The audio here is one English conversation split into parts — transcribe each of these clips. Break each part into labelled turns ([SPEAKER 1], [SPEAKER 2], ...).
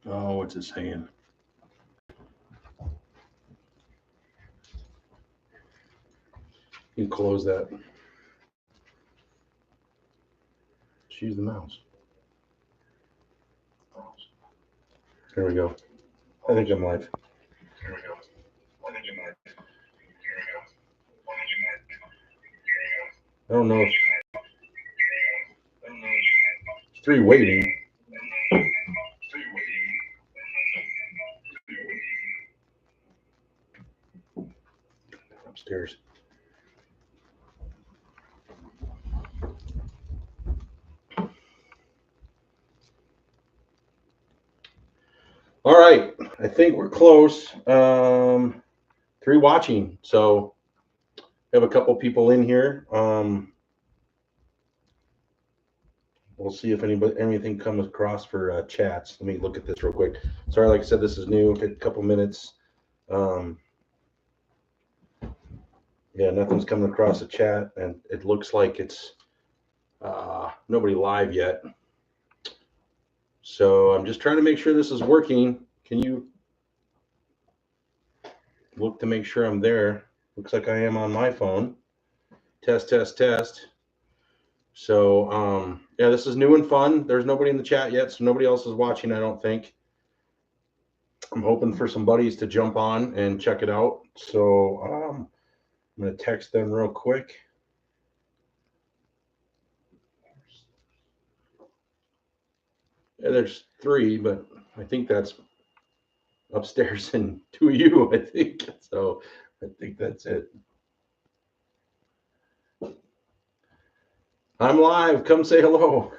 [SPEAKER 1] Oh, what's it saying? You can close that. Just use the mouse. There we go. I think I'm live.
[SPEAKER 2] Here we go. I think you might. Here we go.
[SPEAKER 1] I don't know if it's 3 waiting. Upstairs. All right, I think we're close. 3 watching, so we have a couple people in here. We'll see if anything comes across for chats. Let me look at this real quick. Sorry, like I said, this is new. Take a couple minutes. Yeah, nothing's coming across the chat, and it looks like it's nobody live yet. So I'm just trying to make sure this is working. Can you look to make sure I'm there? Looks like I am on my phone. Test, test, test. So yeah, this is new and fun. There's nobody in the chat yet, so nobody else is watching, I don't think. I'm hoping for some buddies to jump on and check it out. So I'm going to text them real quick. Yeah, there's 3, but I think that's upstairs and 2 of you, I think. So I think that's it. I'm live. Come say hello.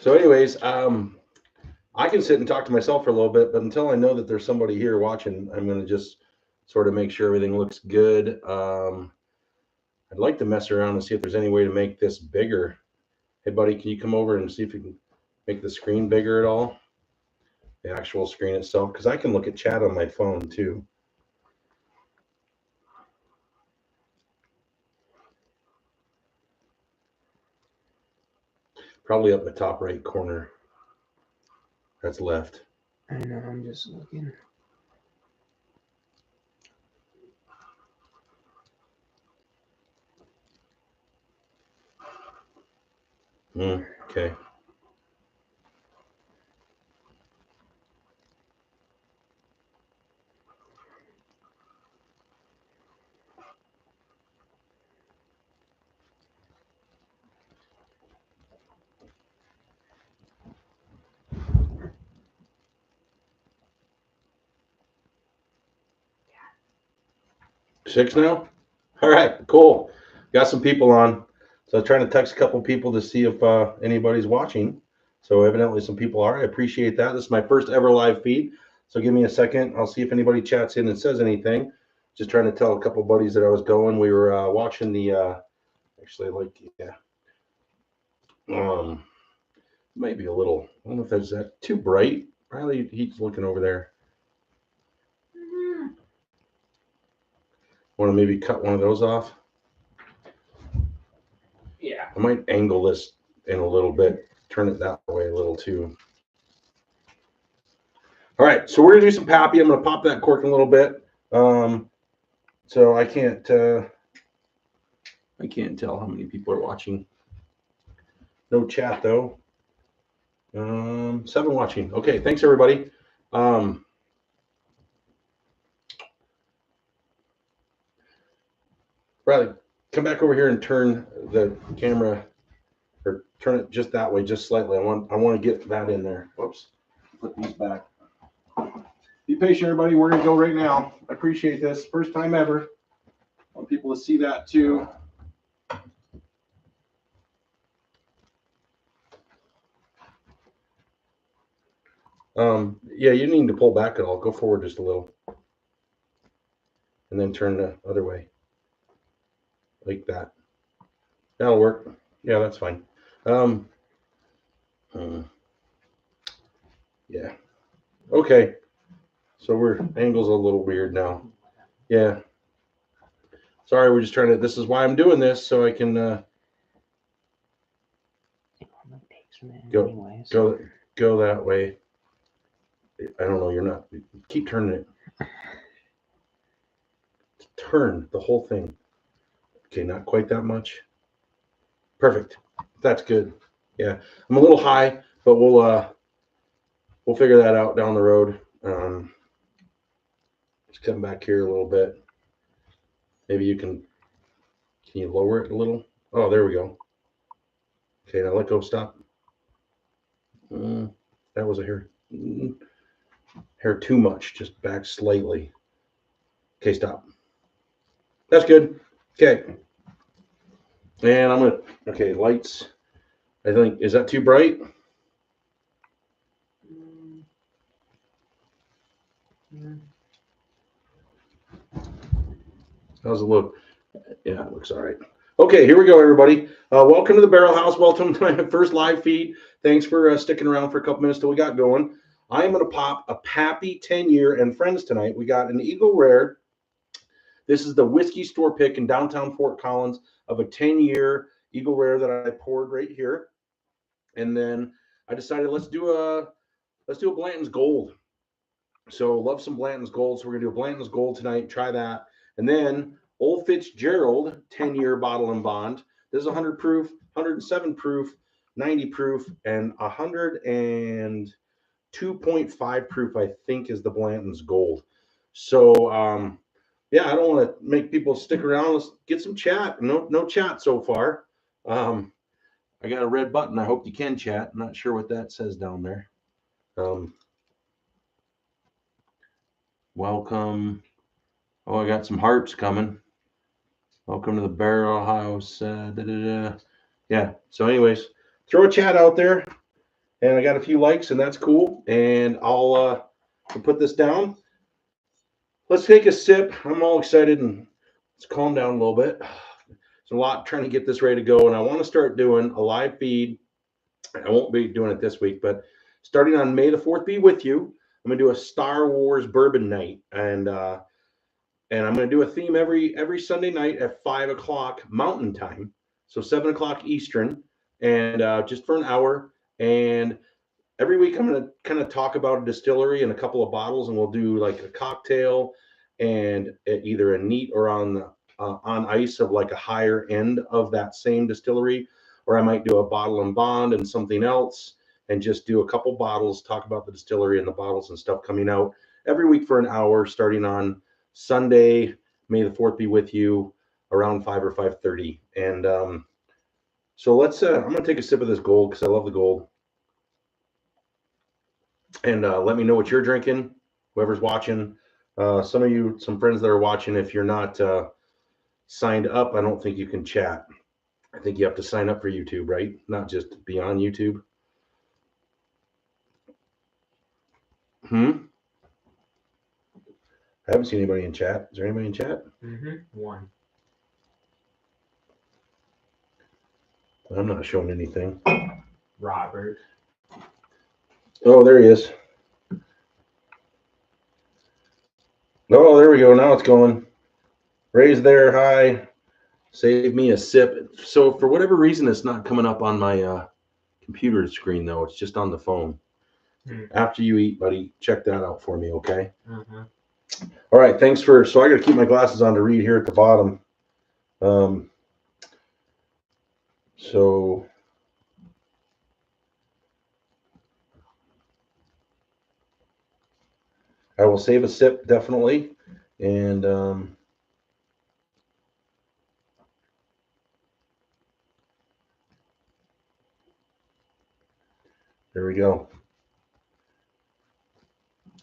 [SPEAKER 1] So anyways, I can sit and talk to myself for a little bit, but until I know that there's somebody here watching, I'm going to just sort of make sure everything looks good. I'd like to mess around and see if there's any way to make this bigger. Hey, buddy, can you come over and see if you can make the screen bigger at all? The actual screen itself, because I can look at chat on my phone too. Probably up in the top right corner. That's left.
[SPEAKER 3] I know, I'm just looking.
[SPEAKER 1] Okay. Six now? All right, cool. Got some people on. So I'm trying to text a couple people to see if anybody's watching. So evidently some people are. I appreciate that. This is my first ever live feed. So give me a second. I'll see if anybody chats in and says anything. Just trying to tell a couple buddies that I was going. We were watching the actually maybe a little. I don't know if that's that too bright. Riley, he's looking over there. Want to maybe cut one of those off?
[SPEAKER 3] Yeah.
[SPEAKER 1] I might angle this in a little bit, turn it that way a little too. All right, so we're gonna do some Pappy. I'm gonna pop that cork in a little bit. So I can't tell how many people are watching. No chat though. 7 watching. Okay, thanks everybody. Bradley, come back over here and turn the camera, or turn it just that way, just slightly. I want to get that in there. Whoops. Put these back. Be patient, everybody. We're gonna go right now. I appreciate this. First time ever. I want people to see that too. Yeah, you need to pull back at all. Go forward just a little. And then turn the other way. Like that. That'll work. Yeah, that's fine. Yeah. Okay. So angle's a little weird now. Yeah. Sorry, we're just trying to, this is why I'm doing this, so I can
[SPEAKER 3] specimen
[SPEAKER 1] Go-
[SPEAKER 3] anyways.
[SPEAKER 1] Go that way. I don't know. You're not. Keep turning it. Turn the whole thing. Okay, not quite that much. Perfect. That's good. Yeah, I'm a little high, but we'll figure that out down the road. Let's come back here a little bit. Maybe you can you lower it a little? Oh, there we go. Okay, now let go. Stop. That was a hair. Hair too much. Just back slightly. Okay, stop. That's good. Okay. And I'm gonna. Okay, lights. I think, is that too bright? How's it look? Yeah, it looks all right. Okay, here we go, everybody. Welcome to the Barrel House. Welcome to my first live feed. Thanks for sticking around for a couple minutes till we got going. I am going to pop a Pappy 10-year and friends tonight. We got an Eagle Rare. This is the whiskey store pick in downtown Fort Collins of a 10-year Eagle Rare that I poured right here. And then I decided let's do a Blanton's Gold. So love some Blanton's Gold. So we're gonna do a Blanton's Gold tonight. Try that, and then Old Fitzgerald 10-year bottle and bond. This is 100 proof, 107 proof, 90 proof, and 102.5 proof. I think is the Blanton's Gold. So yeah, I don't want to make people stick around. Let's get some chat. No chat so far. I got a red button. I hope you can chat. I'm not sure what that says down there. Welcome. Oh, I got some hearts coming. Welcome to the Barrel House. Yeah. So, anyways, throw a chat out there, and I got a few likes, and that's cool. And I'll put this down. Let's take a sip. I'm all excited, and let's calm down a little bit. There's a lot trying to get this ready to go, and I want to start doing a live feed. I won't be doing it this week, but starting on May the 4th be with you. I'm gonna do a Star Wars bourbon night, and I'm gonna do a theme every Sunday night at 5 o'clock Mountain Time, so 7 o'clock Eastern, and just for an hour. And every week I'm gonna kind of talk about a distillery and a couple of bottles, and we'll do like a cocktail and either a neat or on ice of like a higher end of that same distillery, or I might do a bottle and bond and something else, and just do a couple bottles, talk about the distillery and the bottles and stuff coming out every week for an hour, starting on Sunday, May the 4th be with you, around 5 or 5:30. And so let's, I'm going to take a sip of this gold because I love the gold. And let me know what you're drinking, whoever's watching. Some friends that are watching, if you're not signed up, I don't think you can chat. I think you have to sign up for YouTube, right? Not just be on YouTube. I haven't seen anybody in chat. Is there anybody in chat?
[SPEAKER 3] One.
[SPEAKER 1] I'm not showing anything.
[SPEAKER 3] Robert.
[SPEAKER 1] Oh, there he is. Oh, there we go. Now it's going. Ray's there. Hi. Save me a sip. So for whatever reason, it's not coming up on my computer screen, though. It's just on the phone. After you eat, buddy, check that out for me, okay? All right, thanks for, so I got to keep my glasses on to read here at the bottom. So I will save a sip, definitely. And there we go.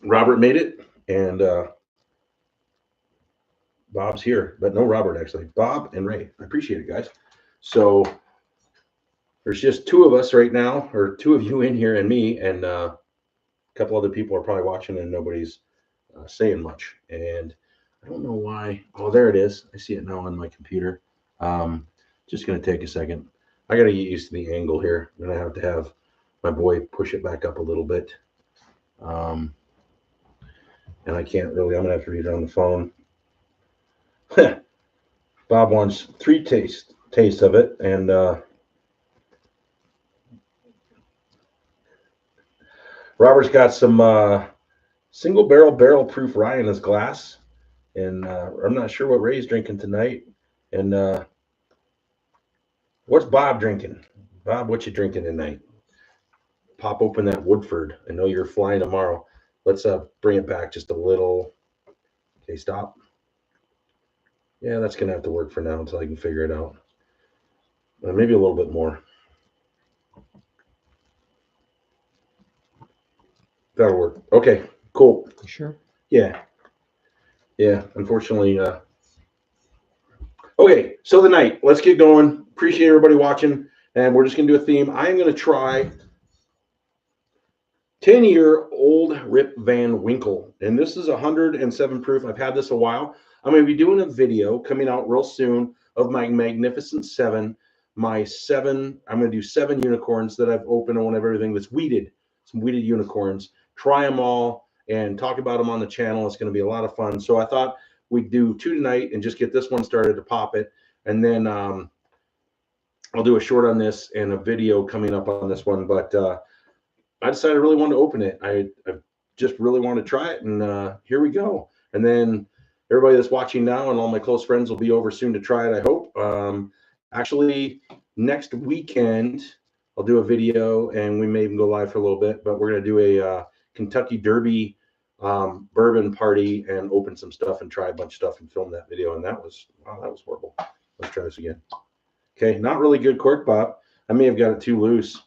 [SPEAKER 1] Robert made it, and Bob's here, but no Robert, actually. Bob and Ray. I appreciate it, guys. So there's just two of us right now, or two of you in here and me, and a couple other people are probably watching, and nobody's saying much. And I don't know why. Oh, there it is. I see it now on my computer. Just going to take a second. I got to get used to the angle here. I'm going to have my boy push it back up a little bit. And I can't really, I'm going to have to read it on the phone. Bob wants 3 tastes of it. And Robert's got some single barrel proof rye in his glass, and I'm not sure what Ray's drinking tonight. And what's Bob drinking? Bob, what you drinking tonight? Pop open that Woodford. I know you're flying tomorrow. Let's bring it back just a little. Okay, stop. Yeah, that's gonna have to work for now until I can figure it out. Maybe a little bit more. That'll work. Okay, cool.
[SPEAKER 4] You sure?
[SPEAKER 1] Yeah. Yeah, unfortunately. Okay, so the night. Let's get going. Appreciate everybody watching. And we're just going to do a theme. I'm going to try 10-year-old Rip Van Winkle. And this is 107 proof. I've had this a while. I'm going to be doing a video coming out real soon of my Magnificent 7. I'm going to do 7 unicorns that I've opened. I want to have everything that's weeded. Some weeded unicorns. Try them all and talk about them on the channel. It's going to be a lot of fun. So I thought we'd do 2 tonight and just get this one started to pop it. And then I'll do a short on this and a video coming up on this one. But I decided I really wanted to open it. I just really wanted to try it. And here we go. And then everybody that's watching now and all my close friends will be over soon to try it, I hope. Actually, next weekend, I'll do a video and we may even go live for a little bit. But we're going to do a Kentucky Derby bourbon party and open some stuff and try a bunch of stuff and film that video. And that was, wow, that was horrible. Let's try this again. Okay, not really good cork pop. I may have got it too loose.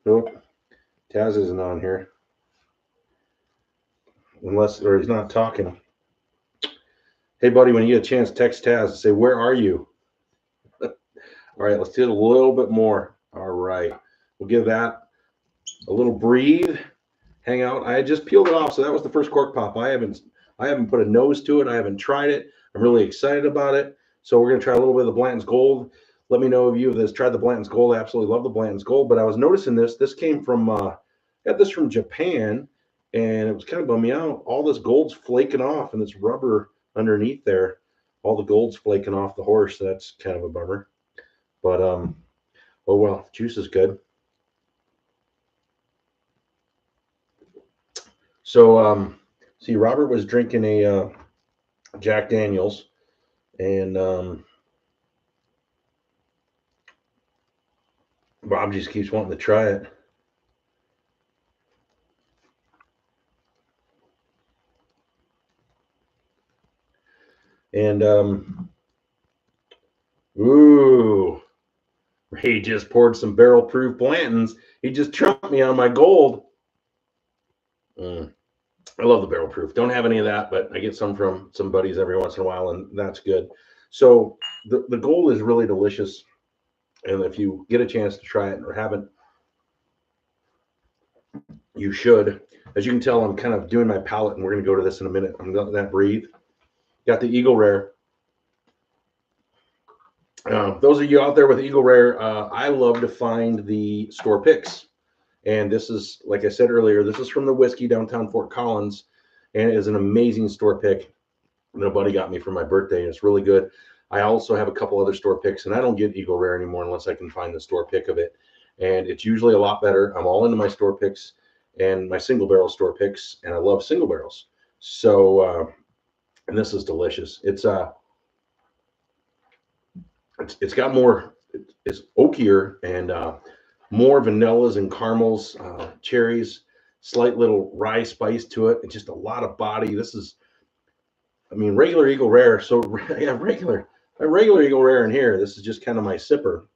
[SPEAKER 1] Nope. Taz isn't on here. Or he's not talking. Hey, buddy, when you get a chance, text Taz and say, where are you? All right, let's do it a little bit more. All right. We'll give that a little breathe. Hang out. I just peeled it off, so that was the first cork pop. I haven't put a nose to it. I haven't tried it. I'm really excited about it. So we're going to try a little bit of the Blanton's Gold. Let me know if you have tried the Blanton's Gold. I absolutely love the Blanton's Gold. But I was noticing this. This came from, I got this from Japan, and it was kind of bumming me out. All this gold's flaking off, and this rubber underneath there, all the gold's flaking off the horse. So that's kind of a bummer. But, oh well, juice is good. So, see, Robert was drinking a Jack Daniels, and Bob just keeps wanting to try it. And, ooh, Ray just poured some barrel-proof Blantons. He just trumped me on my gold. I love the barrel proof. Don't have any of that, but I get some from some buddies every once in a while, and that's good. So the gold is really delicious. And if you get a chance to try it or haven't, you should. As you can tell, I'm kind of doing my palate, and we're going to go to this in a minute. I'm letting that breathe. Got the Eagle Rare. Those of you out there with Eagle Rare, I love to find the store picks. And this is, like I said earlier, this is from the Whiskey downtown Fort Collins, and it is an amazing store pick. My buddy got me for my birthday, and it's really good. I also have a couple other store picks, and I don't get Eagle Rare anymore unless I can find the store pick of it. And it's usually a lot better. I'm all into my store picks and my single barrel store picks, and I love single barrels. So, and this is delicious. It's got more, it's oakier and more vanillas and caramels, cherries, slight little rye spice to it, and just a lot of body. This is, I mean, regular Eagle Rare. So I have regular Eagle Rare in here. This is just kind of my sipper.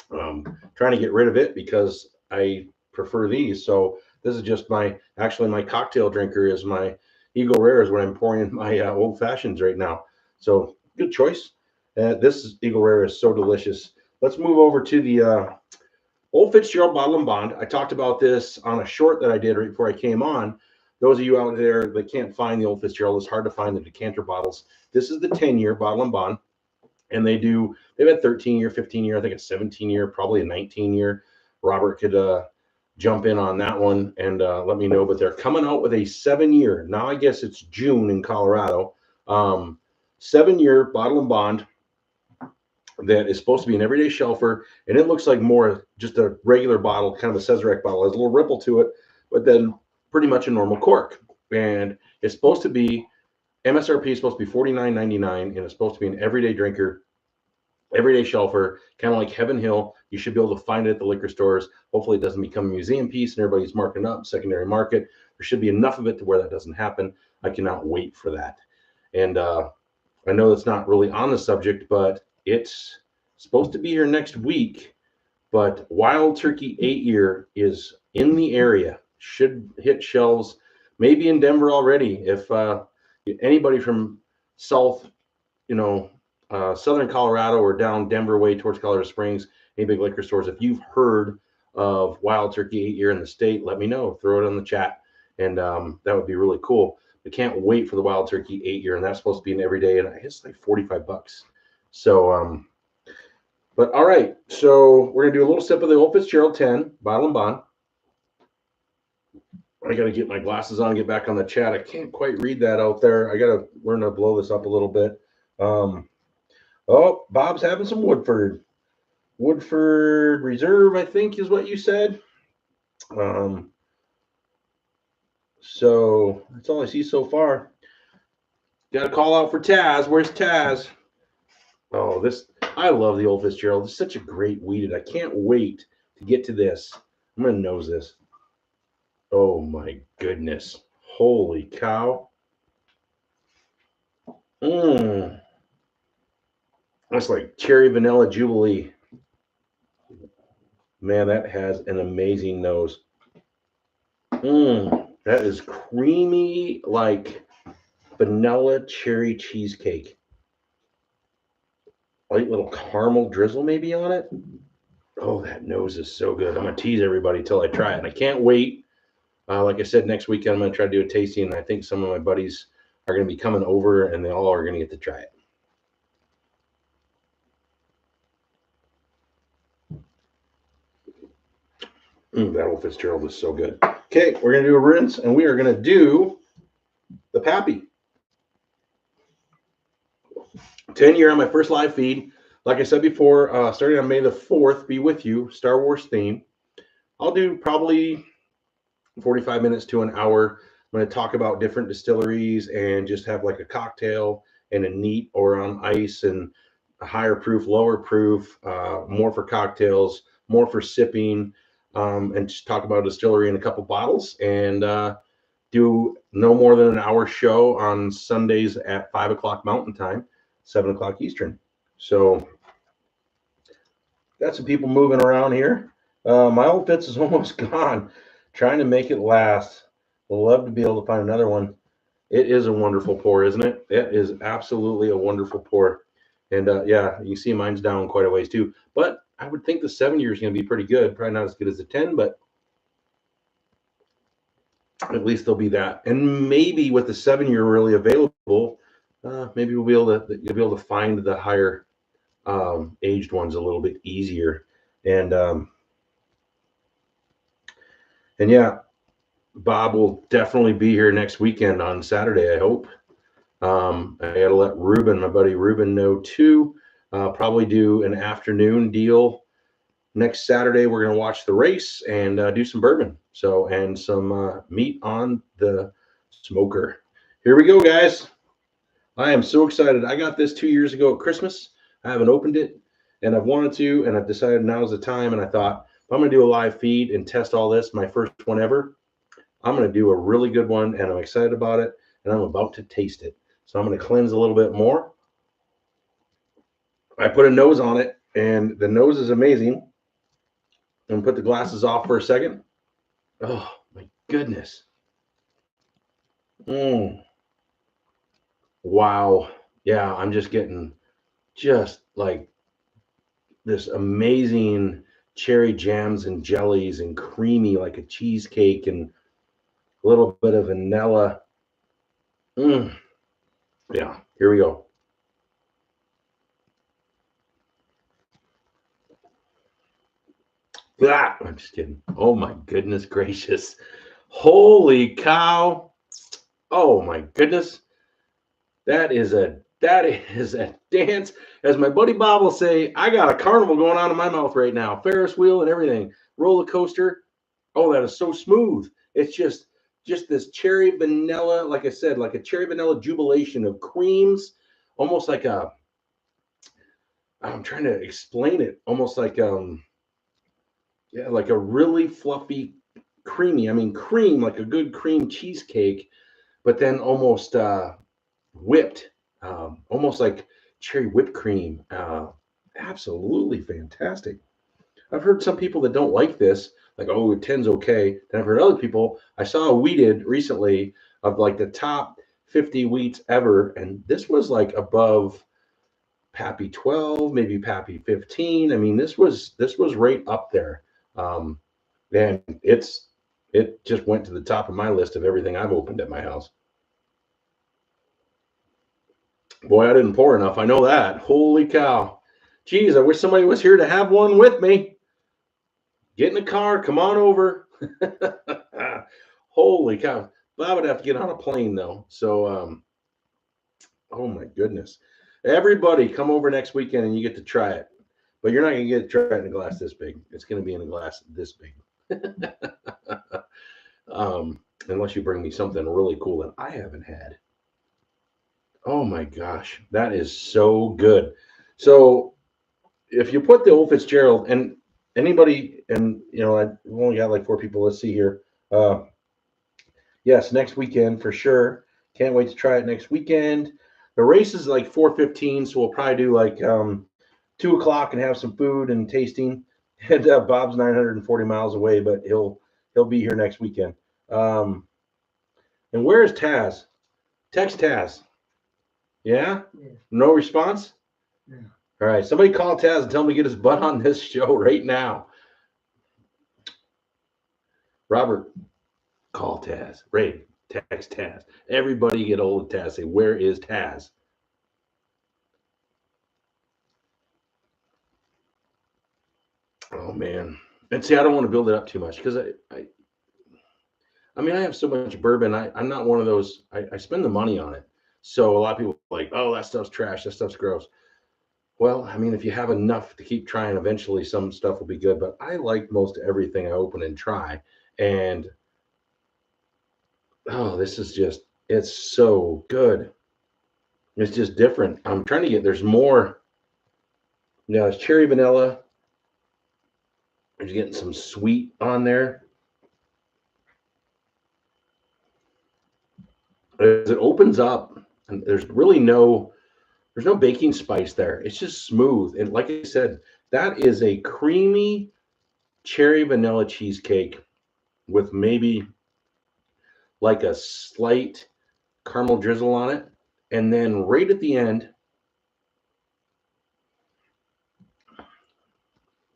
[SPEAKER 1] Trying to get rid of it because I prefer these. So this is just my cocktail drinker is my Eagle Rare is what I'm pouring in my old fashions right now. So good choice. This Eagle Rare is so delicious. Let's move over to the Old Fitzgerald Bottle and Bond. I talked about this on a short that I did right before I came on. Those of you out there that can't find the Old Fitzgerald, it's hard to find the decanter bottles. This is the 10-year Bottle and Bond. And they've had 13-year, 15-year, I think a 17-year, probably a 19-year. Robert could jump in on that one and let me know. But they're coming out with a 7-year. Now I guess it's June in Colorado. 7-year Bottle and Bond that is supposed to be an everyday shelfer, and it looks like more just a regular bottle, kind of a Sazerac bottle. It has a little ripple to it, but then pretty much a normal cork. And it's supposed to be, MSRP is supposed to be $49.99, and it's supposed to be an everyday drinker, everyday shelfer, kind of like Heaven Hill. You should be able to find it at the liquor stores. Hopefully it doesn't become a museum piece and everybody's marking up secondary market. There should be enough of it to where that doesn't happen. I cannot wait for that. And I know that's not really on the subject, but it's supposed to be here next week. But Wild Turkey 8-year is in the area, should hit shelves, maybe in Denver already. If anybody from south, southern Colorado or down Denver way towards Colorado Springs, any big liquor stores, if you've heard of Wild Turkey 8-year in the state, let me know. Throw it on the chat, and that would be really cool. I can't wait for the Wild Turkey 8-year, and that's supposed to be an everyday, and I guess it's like $45. So, but all right, so we're gonna do a little sip of the Old Fitzgerald 10 Bottle and Bond. I gotta get my glasses on, get back on the chat. I can't quite read that out there. I gotta learn to blow this up a little bit. Oh, Bob's having some Woodford Reserve, I think is what you said. So that's all I see so far. Got to call out for Taz. Where's Taz? Oh, I love the Old Fitzgerald. It's such a great weeded. I can't wait to get to this. I'm going to nose this. Oh, my goodness. Holy cow. That's like cherry vanilla Jubilee. Man, that has an amazing nose. That is creamy like vanilla cherry cheesecake. Light little caramel drizzle maybe on it. Oh, that nose is so good. I'm going to tease everybody till I try it. And I can't wait. Like I said, next weekend I'm going to try to do a tasting. And I think some of my buddies are going to be coming over and they all are going to get to try it. That Old Fitzgerald is so good. Okay, we're going to do a rinse, and we are going to do the Pappy. 10-year on my first live feed. Like I said before, starting on May the 4th, be with you, Star Wars theme. I'll do probably 45 minutes to an hour. I'm going to talk about different distilleries and just have like a cocktail and a neat or on ice and a higher proof, lower proof, more for cocktails, more for sipping. And just talk about a distillery and a couple bottles, and do no more than an hour show on Sundays at 5 o'clock Mountain Time, 7 o'clock Eastern. So got some people moving around here. My Old Fitz is almost gone. Trying to make it last. We'll love to be able to find another one. It is a wonderful pour, isn't it? It is absolutely a wonderful pour. And yeah, you see mine's down quite a ways too. But I would think the 7-year is going to be pretty good. Probably not as good as the 10, but at least there'll be that. And maybe with the 7-year really available, maybe you'll be able to find the higher aged ones a little bit easier. And yeah, Bob will definitely be here next weekend on Saturday, I hope. I got to let Ruben, my buddy Ruben, know too. Probably do an afternoon deal next Saturday. We're going to watch the race and do some bourbon. So, and some meat on the smoker. Here we go, guys. I am so excited. I got this 2 years ago at Christmas. I haven't opened it, and I've wanted to, and I've decided now's the time. And I thought, if I'm going to do a live feed and test all this, my first one ever, I'm going to do a really good one, and I'm excited about it, and I'm about to taste it. So I'm going to cleanse a little bit more. I put a nose on it, and the nose is amazing. I'm going to put the glasses off for a second. Oh, my goodness. Wow. Yeah, I'm just getting just like this amazing cherry jams and jellies and creamy like a cheesecake and a little bit of vanilla. Yeah, here we go. Ah, I'm just kidding. Oh my goodness gracious. Holy cow. Oh my goodness. That is a dance. As my buddy Bob will say, I got a carnival going on in my mouth right now. Ferris wheel and everything. Roller coaster. Oh, that is so smooth. It's just just this cherry vanilla, like I said, like a cherry vanilla jubilation of creams, almost like a, I'm trying to explain it, almost like yeah, like a really fluffy, creamy. I mean, cream, like a good cream cheesecake, but then almost whipped, almost like cherry whipped cream. Absolutely fantastic. I've heard some people that don't like this, like, oh, 10's okay. Then I've heard other people. I saw a weeded recently of like the top 50 wheats ever, and this was like above Pappy 12, maybe Pappy 15. I mean, this was right up there. Um, and it just went to the top of my list of everything I've opened at my house. Boy, I didn't pour enough. I know that. Holy cow. Geez, I wish somebody was here to have one with me. Get in the car, come on over. Holy cow. But I would have to get on a plane though. So oh my goodness. Everybody come over next weekend and you get to try it. But you're not gonna get to try it in a glass this big. It's gonna be in a glass this big. Unless you bring me something really cool that I haven't had. Oh my gosh, that is so good. So if you put the old Fitzgerald and anybody, and I've only got like 4 people. Let's see here. Yes, next weekend for sure. Can't wait to try it next weekend. The race is like 4:15, so we'll probably do like 2 o'clock and have some food and tasting. And Bob's 940 miles away, but he'll be here next weekend. And where's Taz? Text Taz. Yeah? No response?
[SPEAKER 3] Yeah.
[SPEAKER 1] All right. Somebody call Taz and tell him to get his butt on this show right now. Robert, call Taz. Ray, text Taz. Everybody get old of Taz. Say, where is Taz? Oh, man. And see, I don't want to build it up too much because I mean, I have so much bourbon. I'm not one of those. I spend the money on it. So a lot of people are like, oh, that stuff's trash. That stuff's gross. Well, I mean, if you have enough to keep trying, eventually some stuff will be good. But I like most everything I open and try. And oh, this is just, it's so good. It's just different. I'm trying to get, there's more. Now, it's cherry vanilla. There's getting some sweet on there. As it opens up, and there's no baking spice there. It's just smooth. And like I said, that is a creamy cherry vanilla cheesecake with maybe like a slight caramel drizzle on it. And then right at the end,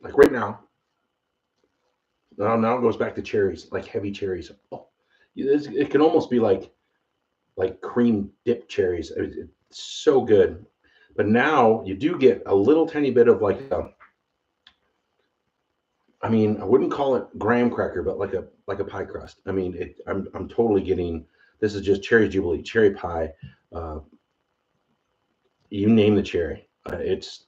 [SPEAKER 1] like right now it goes back to cherries, like heavy cherries. Oh, it can almost be like cream dip cherries. It's so good. But now you do get a little tiny bit of like I mean, I wouldn't call it graham cracker, but like a pie crust. I mean, I'm totally getting, this is just cherry jubilee, cherry pie. You name the cherry. This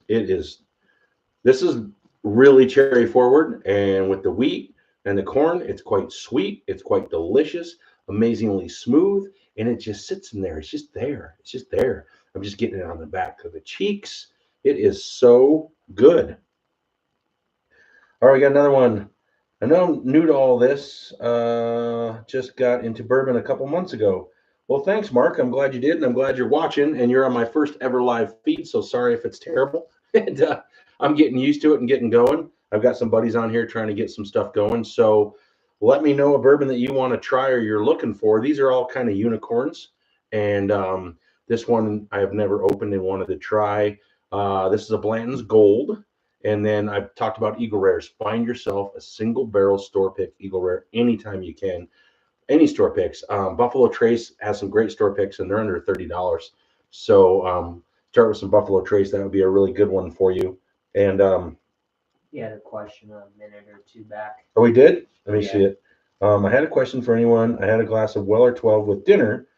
[SPEAKER 1] is really cherry forward, and with the wheat and the corn, it's quite sweet. It's quite delicious, amazingly smooth, and it just sits in there. It's just there. It's just there. I'm just getting it on the back of the cheeks. It is so good. All right, we got another one. I know I'm new to all this. Just got into bourbon a couple months ago. Well, thanks, Mark. I'm glad you did, and I'm glad you're watching, and you're on my first ever live feed, so sorry if it's terrible. And I'm getting used to it and getting going. I've got some buddies on here trying to get some stuff going, so let me know a bourbon that you want to try or you're looking for. These are all kind of unicorns, and this one I have never opened and wanted to try. This is a Blanton's Gold. And then I've talked about Eagle Rares. Find yourself a single barrel store pick Eagle Rare anytime you can. Any store picks. Buffalo Trace has some great store picks, and they're under $30. So start with some Buffalo Trace. That would be a really good one for you. And
[SPEAKER 3] You had a question a minute or two back.
[SPEAKER 1] oh, we did? Let me
[SPEAKER 3] Yeah.
[SPEAKER 1] see it. I had a question for anyone. I had a glass of Weller 12 with dinner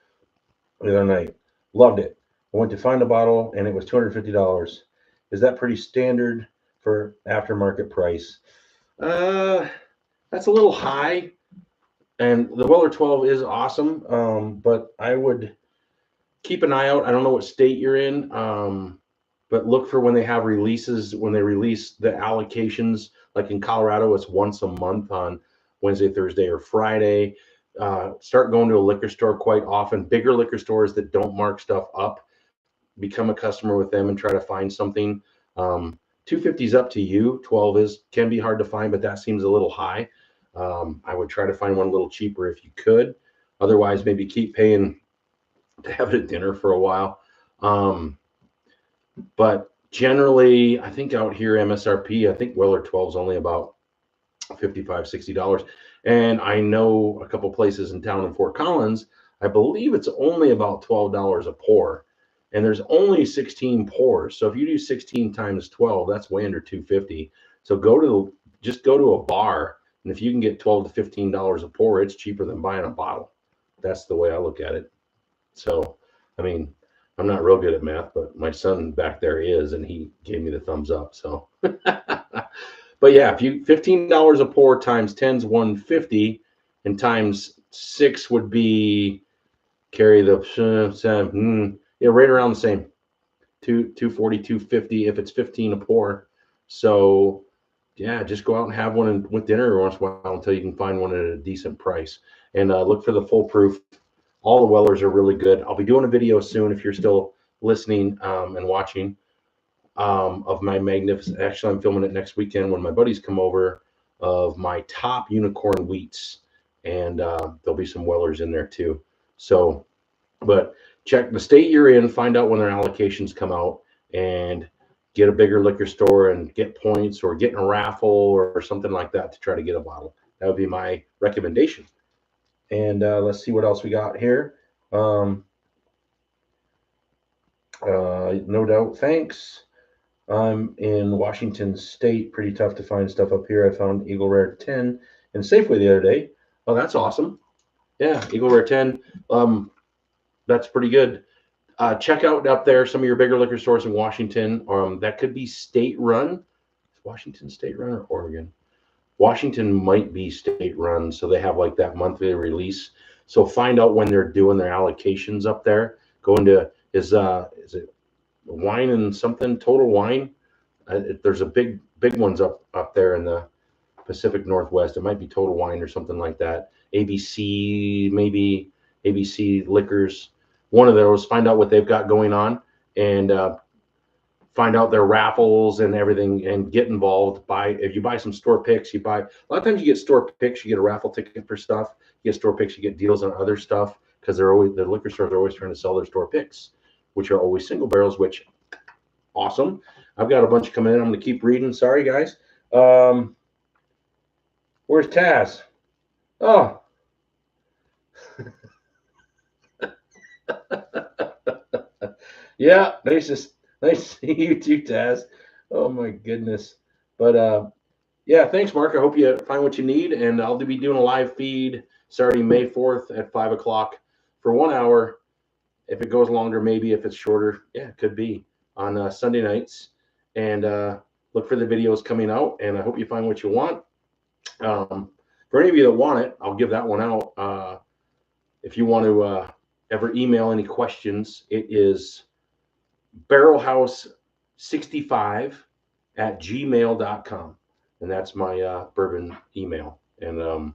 [SPEAKER 1] the other night. Loved it. I went to find a bottle, and it was $250. Is that pretty standard for aftermarket price? That's a little high. And the Weller 12 is awesome, but I would keep an eye out. I don't know what state you're in, but look for when they have releases, when they release the allocations. Like in Colorado, it's once a month on Wednesday, Thursday, or Friday. Start going to a liquor store quite often. Bigger liquor stores that don't mark stuff up, become a customer with them and try to find something. 250 is up to you. 12 can be hard to find, but that seems a little high. I would try to find one a little cheaper if you could. Otherwise, maybe keep paying to have it at dinner for a while. But generally, I think out here, MSRP, I think Weller 12 is only about $55, $60. And I know a couple places in town in Fort Collins, I believe it's only about $12 a pour. And there's only 16 pours. So if you do 16 times 12, that's way under $250. So just go to a bar, and if you can get $12 to $15 a pour, it's cheaper than buying a bottle. That's the way I look at it. So, I mean, I'm not real good at math, but my son back there is, and he gave me the thumbs up. So, but yeah, if you $15 a pour times 10's 150, and times 6 would be carry the right around the same 240, 250 if it's 15 a pour. So yeah, just go out and have one with dinner once in a while until you can find one at a decent price. And look for the full proof. All the Wellers are really good. I'll be doing a video soon if you're still listening and watching of my magnificent. Actually, I'm filming it next weekend when my buddies come over, of my top unicorn wheats, and there'll be some Wellers in there too. So, but check the state you're in, find out when their allocations come out, and get a bigger liquor store and get points, or get in a raffle or something like that to try to get a bottle. That would be my recommendation. And let's see what else we got here. No doubt. Thanks. I'm in Washington State. Pretty tough to find stuff up here. I found Eagle Rare 10 in Safeway the other day. Oh, that's awesome. Yeah, Eagle Rare 10. That's pretty good. Check out up there some of your bigger liquor stores in Washington. That could be state run. Is Washington state run or Oregon? Washington might be state run, so they have like that monthly release. So find out when they're doing their allocations up there. Go into is it wine and something, Total Wine? There's a big ones up there in the Pacific Northwest. It might be Total Wine or something like that. ABC, maybe ABC Liquors. One of those. Find out what they've got going on, and find out their raffles and everything, and get involved. If you buy some store picks, a lot of times you get store picks, you get a raffle ticket for stuff. You get store picks, you get deals on other stuff, because the liquor stores are always trying to sell their store picks, which are always single barrels, which awesome. I've got a bunch coming in. I'm going to keep reading. Sorry, guys. Where's Taz? Oh. Yeah, nice to see you too, Taz. Oh my goodness. But yeah, thanks, Mark. I hope you find what you need, and I'll be doing a live feed starting May 4th at 5 o'clock for 1 hour. If it goes longer, maybe. If it's shorter, yeah, it could be on Sunday nights. And look for the videos coming out, and I hope you find what you want. For any of you that want it, I'll give that one out. If you want to ever email any questions, it is barrelhouse65@gmail.com, and that's my bourbon email. And I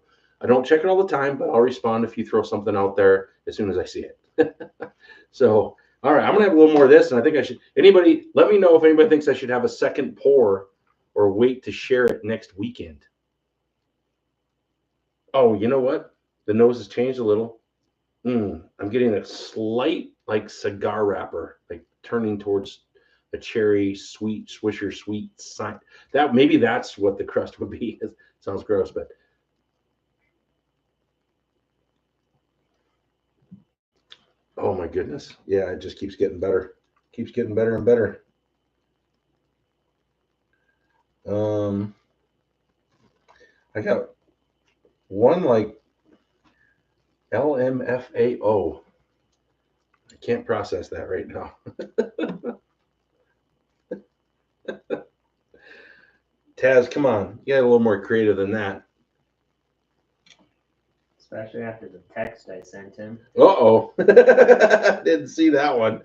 [SPEAKER 1] don't check it all the time, but I'll respond if you throw something out there as soon as I see it. So, all right, I'm gonna have a little more of this, and I think I should. Anybody, let me know if anybody thinks I should have a second pour or wait to share it next weekend. Oh, you know what? The nose has changed a little. I'm getting a slight like cigar wrapper, like turning towards a cherry sweet Swisher sweet side. Maybe that's what the crust would be. It sounds gross, but oh my goodness. Yeah, it just keeps getting better. Keeps getting better and better. I got one like LMFAO. I can't process that right now. Taz, come on. You got a little more creative than that.
[SPEAKER 3] Especially after the text I sent him.
[SPEAKER 1] Uh-oh. Didn't see that one.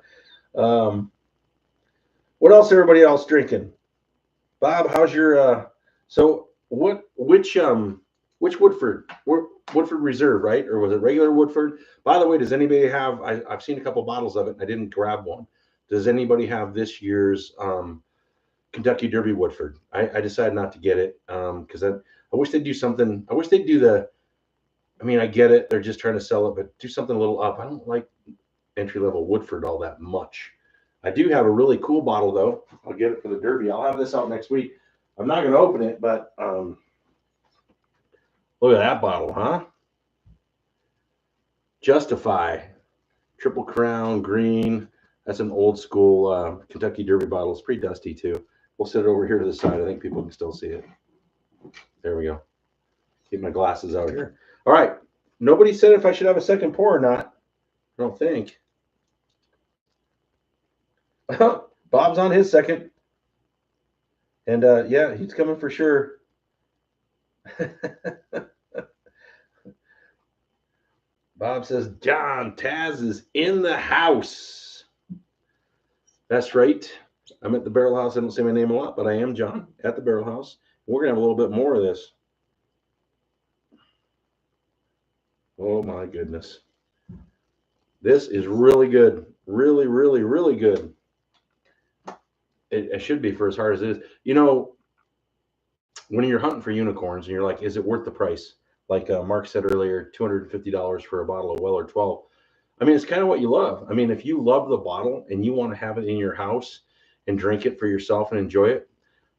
[SPEAKER 1] What else everybody else drinking? Bob, how's your so which Woodford? Woodford Reserve, right? Or was it regular Woodford? By the way, does anybody have I've seen a couple bottles of it and I didn't grab one. Does anybody have this year's Kentucky Derby Woodford? I decided not to get it because I wish they'd do something. I wish they'd do I mean, I get it. They're just trying to sell it, but do something a little up. I don't like entry-level Woodford all that much. I do have a really cool bottle, though. I'll get it for the Derby. I'll have this out next week. I'm not going to open it, but look at that bottle, huh? Justify. Triple Crown, green. That's an old school Kentucky Derby bottle. It's pretty dusty, too. We'll set it over here to the side. I think people can still see it. There we go. Keep my glasses out here. All right. Nobody said if I should have a second pour or not. I don't think. Bob's on his second. And yeah, he's coming for sure. Bob says, John, Taz is in the house. That's right. I'm at the Barrel House. I don't say my name a lot, but I am John at the Barrel House. We're going to have a little bit more of this. Oh, my goodness. This is really good. Really, really, really good. It should be for as hard as it is. You know, when you're hunting for unicorns and you're like, is it worth the price? Like Mark said earlier, $250 for a bottle of Weller 12. I mean, it's kind of what you love. I mean, if you love the bottle and you want to have it in your house and drink it for yourself and enjoy it,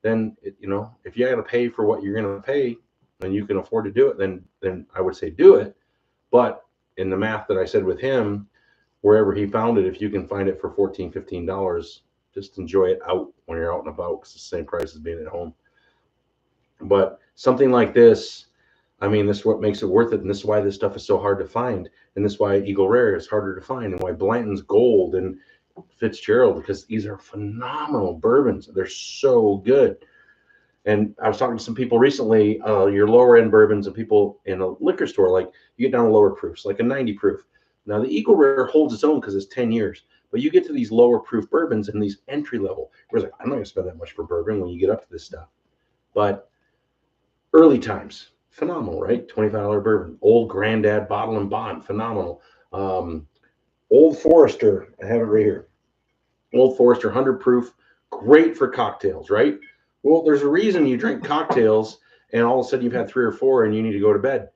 [SPEAKER 1] then, you know, if you got to pay for what you're going to pay and you can afford to do it, then I would say do it. But in the math that I said with him, wherever he found it, if you can find it for $14, $15, just enjoy it out when you're out and about because it's the same price as being at home. But something like this, I mean, this is what makes it worth it. And this is why this stuff is so hard to find. And this is why Eagle Rare is harder to find. And why Blanton's Gold and Fitzgerald, because these are phenomenal bourbons. They're so good. And I was talking to some people recently, your lower end bourbons and people in a liquor store, like you get down to lower proofs, like a 90 proof. Now the Eagle Rare holds its own because it's 10 years. But you get to these lower proof bourbons and these entry level, where it's like, I'm not going to spend that much for bourbon when you get up to this stuff. But early times, phenomenal, right? $25 bourbon. Old Granddad Bottle and Bond, phenomenal. Old Forester, I have it right here. Old Forester 100 proof, great for cocktails, right? Well, there's a reason you drink cocktails and all of a sudden you've had 3 or 4 and you need to go to bed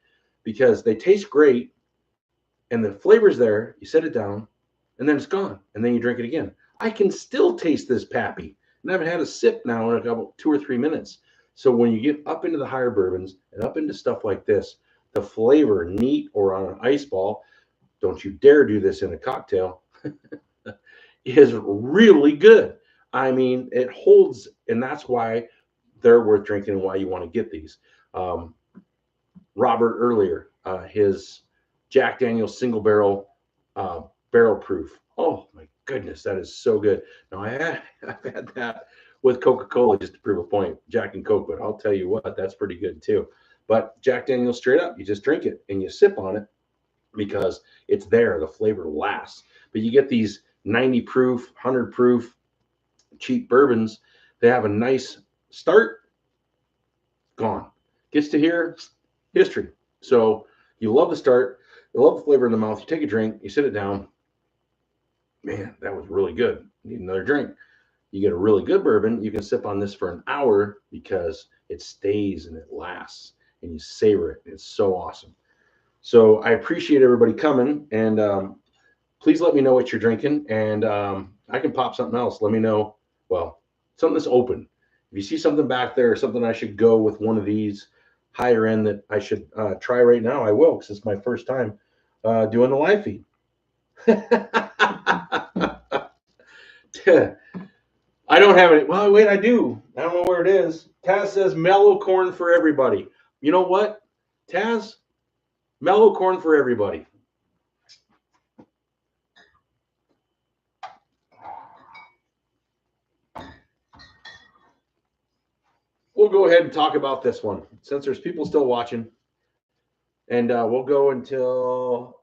[SPEAKER 1] because they taste great and the flavor's there. You set it down and then it's gone and then you drink it again. I can still taste this Pappy and I haven't had a sip now in about 2 or 3 minutes. So when you get up into the higher bourbons and up into stuff like this, the flavor, neat or on an ice ball, don't you dare do this in a cocktail, is really good. I mean, it holds, and that's why they're worth drinking and why you want to get these. Robert earlier, his Jack Daniel's single barrel barrel proof. Oh my goodness, that is so good. Now I've had that with Coca-Cola just to prove a point, Jack and Coke, but I'll tell you what, that's pretty good too. But Jack Daniel's straight up, you just drink it and you sip on it because it's there, the flavor lasts. But you get these 90 proof, 100 proof, cheap bourbons, they have a nice start, gone. Gets to here, history. So you love the start, you love the flavor in the mouth, you take a drink, you sit it down, man, that was really good. Need another drink. You get a really good bourbon, you can sip on this for an hour because it stays and it lasts and you savor it. It's so awesome. So I appreciate everybody coming and please let me know what you're drinking and I can pop something else. Let me know. Well, something that's open. If you see something back there or something I should go with one of these higher end that I should try right now, I will because it's my first time doing the live feed. I don't have it. Well, wait, I do. I don't know where it is. Taz says mellow corn for everybody. You know what, Taz? Mellow corn for everybody. We'll go ahead and talk about this one since there's people still watching. And we'll go until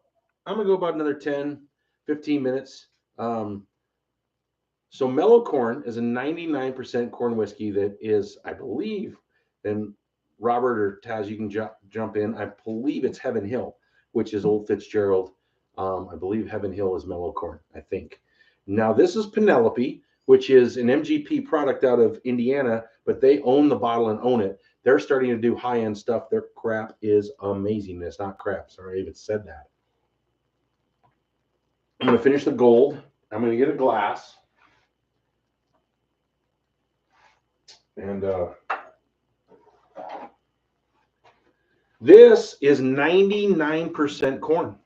[SPEAKER 1] I'm going to go about another 10, 15 minutes. So Mellow Corn is a 99% corn whiskey that is, I believe, and Robert or Taz, you can jump in. I believe it's Heaven Hill, which is Old Fitzgerald. I believe Heaven Hill is Mellow Corn, I think. Now, this is Penelope, which is an MGP product out of Indiana, but they own the bottle and own it. They're starting to do high-end stuff. Their crap is amazing. It's not crap. Sorry, I even said that. I'm going to finish the gold. I'm going to get a glass. And this is 99% corn,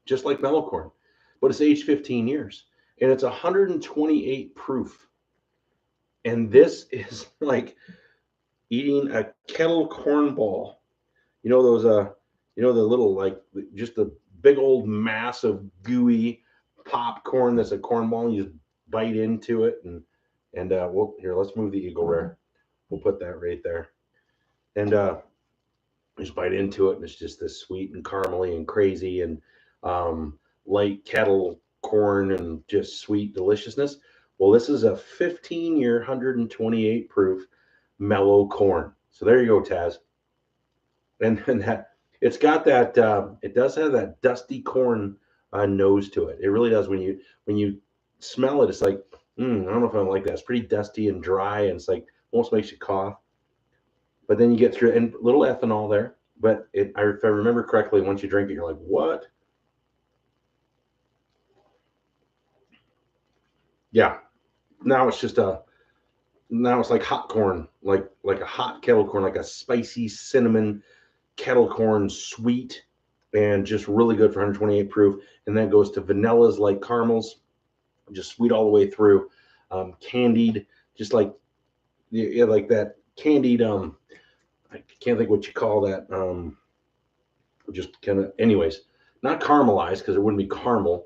[SPEAKER 1] just like Mellow Corn, but it's aged 15 years. And it's 128 proof. And this is like eating a kettle corn ball. You know those the little, like, just the big old mass of gooey popcorn that's a corn ball, and you just bite into it. And we'll, here, let's move the Eagle Rare. We'll put that right there. And just bite into it, and it's just this sweet and caramely and crazy and light kettle corn and just sweet deliciousness. Well, this is a 15-year, 128 proof Mellow Corn. So there you go, Taz. And that it's got that it does have that dusty corn nose to it. It really does. When you smell it, it's like, I don't know if I like that. It's pretty dusty and dry, and it's like almost makes you cough. But then you get through, and little ethanol there. But if I remember correctly, once you drink it, you're like, what? Yeah. Now it's just now it's like hot corn, like a hot kettle corn, like a spicy cinnamon kettle corn, sweet, and just really good for 128 proof. And then it goes to vanillas, like caramels, just sweet all the way through, candied, just like, yeah, like that candied. I can't think what you call that. Just kind of, anyways, not caramelized, because it wouldn't be caramel.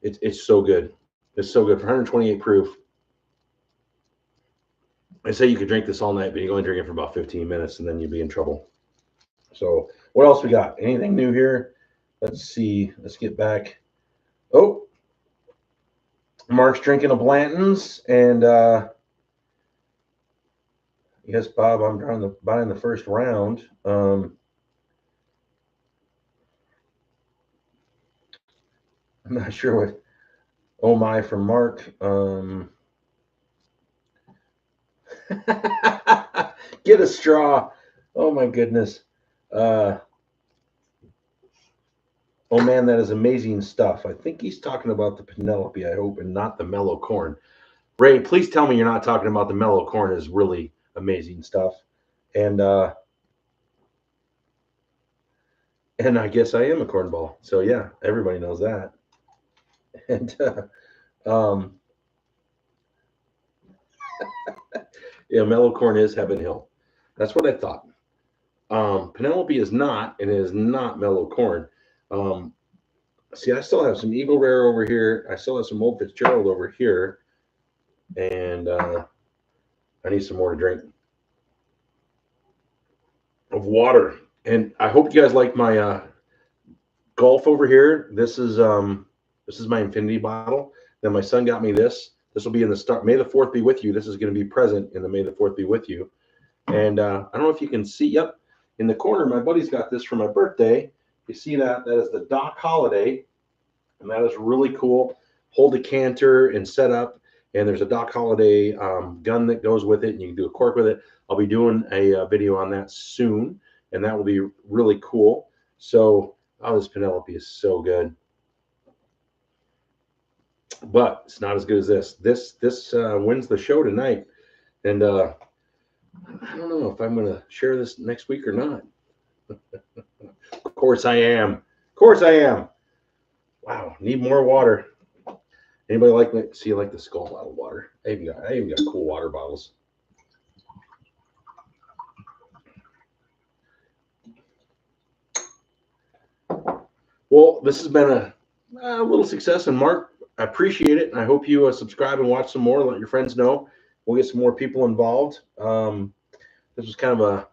[SPEAKER 1] It's so good. It's so good for 128 proof. I say you could drink this all night, but you only drink it for about 15 minutes, and then you'd be in trouble. So what else we got? Anything new here? Let's see. Let's get back. Oh, Mark's drinking a Blanton's, and yes, Bob, I'm trying to buy in the first round. I'm not sure what. Oh my, from Mark. Get a straw. Oh my goodness. Oh man, that is amazing stuff. I think he's talking about the Penelope, I hope, and not the Mellow Corn. Ray, please tell me you're not talking about the Mellow Corn. Is really amazing stuff. And I guess I am a cornball. So yeah, everybody knows that. And yeah, Mellow Corn is Heaven Hill. That's what I thought. Penelope is not, and it is not Mellow Corn. See, I still have some Eagle Rare over here. I still have some Old Fitzgerald over here. And I need some more to drink of water. And I hope you guys like my Gulf over here. This is my infinity bottle. Then my son got me this. This will be in the start. May the 4th be with you. This is going to be present in the May the 4th be with you. And I don't know if you can see. Yep, in the corner, my buddy's got this for my birthday. You see that? That is the Doc Holiday, and that is really cool. Hold a canter and set up. And there's a Doc Holiday gun that goes with it, and you can do a cork with it. I'll be doing a video on that soon, and that will be really cool. So, oh, this Penelope is so good. But it's not as good as this. This wins the show tonight. And I don't know if I'm going to share this next week or not. Of course I am. Of course I am. Wow, need more water. Anybody like me? See, you like the Skull bottle water. I even got cool water bottles. Well, this has been a little success, and Mark, I appreciate it, and I hope you subscribe and watch some more. Let your friends know. We'll get some more people involved. This was kind of a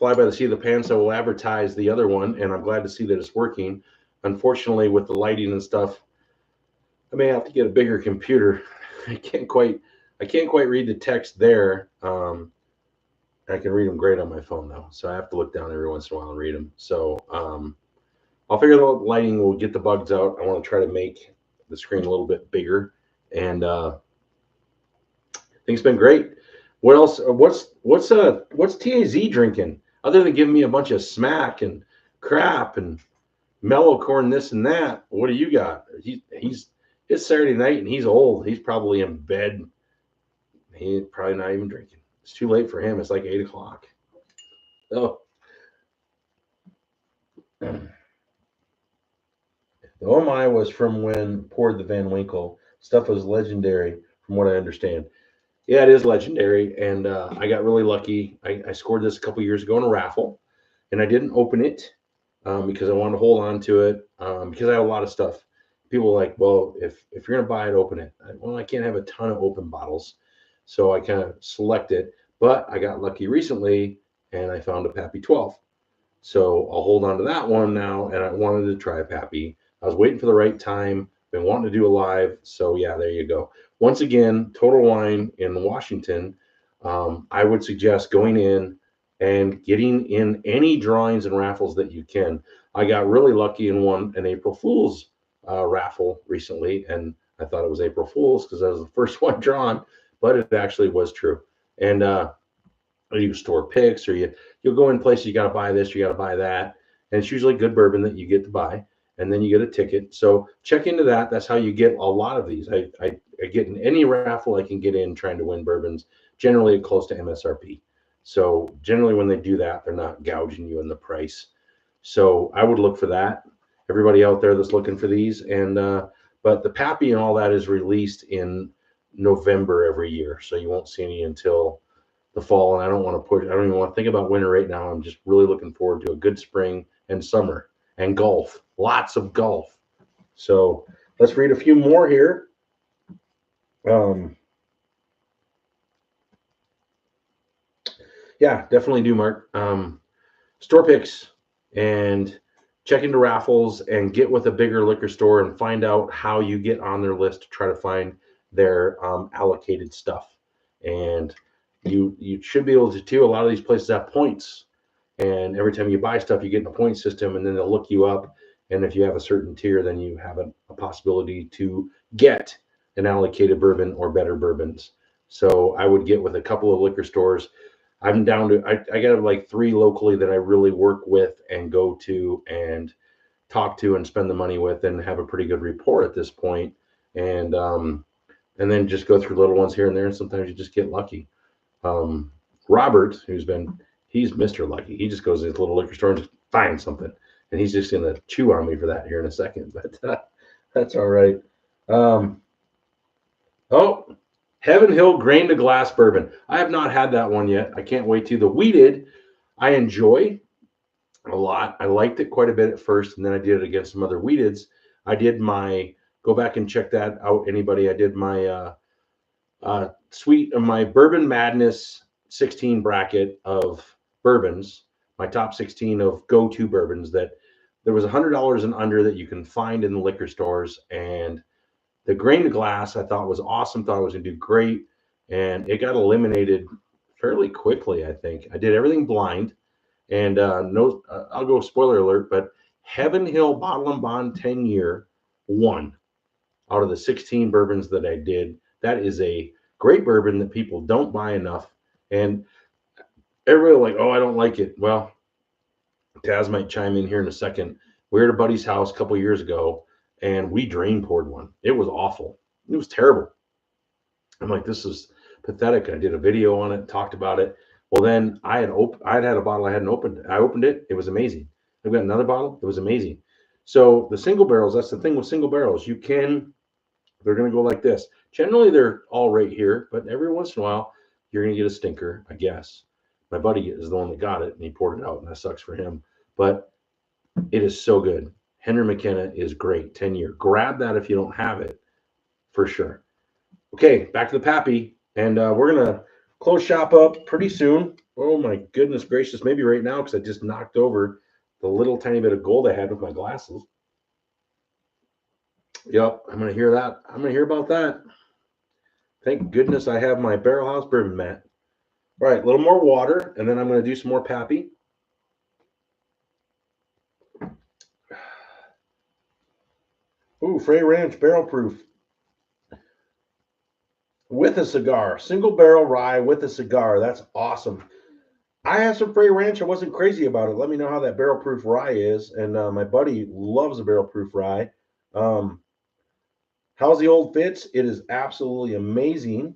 [SPEAKER 1] fly by the seat of the pants. I will advertise the other one, and I'm glad to see that it's working. Unfortunately, with the lighting and stuff, I may have to get a bigger computer. I can't quite read the text there. I can read them great on my phone though, so I have to look down every once in a while and read them. So I'll figure the lighting will get the bugs out. I want to try to make the screen a little bit bigger, and I think it's been great. What else? What's TAZ drinking other than giving me a bunch of smack and crap and mellow corn this and that? What do you got? It's Saturday night and he's old. He's probably in bed. He's probably not even drinking. It's too late for him. It's like 8 o'clock. Oh. The Oh My was from when poured the Van Winkle. Stuff was legendary from what I understand. Yeah, it is legendary. And I got really lucky. I scored this a couple years ago in a raffle, and I didn't open it because I wanted to hold on to it because I have a lot of stuff. People are like, well, if you're going to buy it, open it. Well, I can't have a ton of open bottles. So I kind of select it. But I got lucky recently, and I found a Pappy 12. So I'll hold on to that one now, and I wanted to try a Pappy. I was waiting for the right time. Been wanting to do a live. So yeah, there you go. Once again, Total Wine in Washington. I would suggest going in and getting in any drawings and raffles that you can. I got really lucky and won an April Fool's raffle recently, and I thought it was April Fool's because I was the first one drawn, but it actually was true. And you store picks, or you'll go in places, you got to buy this, you got to buy that, and it's usually good bourbon that you get to buy, and then you get a ticket. So check into that. That's how you get a lot of these. I get in any raffle I can get in trying to win bourbons, generally close to MSRP. So generally when they do that, they're not gouging you in the price. So I would look for that. Everybody out there that's looking for these, and but the Pappy and all that is released in November every year, so you won't see any until the fall. And I don't even want to think about winter right now. I'm just really looking forward to a good spring and summer and golf, lots of golf. So let's read a few more here. Yeah, definitely do, Mark. Store picks and check into raffles and get with a bigger liquor store and find out how you get on their list to try to find their allocated stuff. And you should be able to too. A lot of these places have points, and every time you buy stuff, you get in a point system, and then they'll look you up. And if you have a certain tier, then you have a possibility to get an allocated bourbon or better bourbons. So I would get with a couple of liquor stores. I'm down to, I got like 3 locally that I really work with and go to and talk to and spend the money with and have a pretty good rapport at this point. And then just go through little ones here and there. And sometimes you just get lucky. Robert, he's Mr. Lucky. He just goes to his little liquor store and just finds something. And he's just going to chew on me for that here in a second. But that's all right. Heaven Hill Grain to Glass Bourbon. I have not had that one yet. I can't wait to. The wheated, I enjoy a lot. I liked it quite a bit at first, and then I did it against some other wheateds. I did go back and check that out, anybody. I did my my Bourbon Madness 16 bracket of bourbons, my top 16 of go-to bourbons that there was $100 and under that you can find in the liquor stores. And the grain to glass I thought was awesome, thought it was going to do great, and it got eliminated fairly quickly, I think. I did everything blind, and I'll go spoiler alert, but Heaven Hill Bottle and Bond 10-year won out of the 16 bourbons that I did. That is a great bourbon that people don't buy enough, and everybody like, oh, I don't like it. Well, Taz might chime in here in a second. We were at a buddy's house a couple years ago, and we drain poured one. It was awful. It was terrible. I'm like, this is pathetic. I did a video on it, talked about it. Well, then I'd had a bottle I hadn't opened. I opened it. It was amazing. I've got another bottle. It was amazing. So the single barrels, that's the thing with single barrels. They're going to go like this. Generally, they're all right here, but every once in a while, you're going to get a stinker, I guess. My buddy is the one that got it, and he poured it out, and that sucks for him. But it is so good. Henry McKenna is great, 10-year. Grab that if you don't have it, for sure. Okay, back to the Pappy, and we're going to close shop up pretty soon. Oh my goodness gracious. Maybe right now because I just knocked over the little tiny bit of gold I had with my glasses. Yep, I'm going to hear that. I'm going to hear about that. Thank goodness I have my barrel house bourbon mat. All right, a little more water, and then I'm going to do some more Pappy. Ooh, Frey Ranch barrel proof with a cigar. Single barrel rye with a cigar. That's awesome. I have some Frey Ranch. I wasn't crazy about it. Let me know how that barrel proof rye is. And my buddy loves a barrel proof rye. How's the Old Fitz? It is absolutely amazing.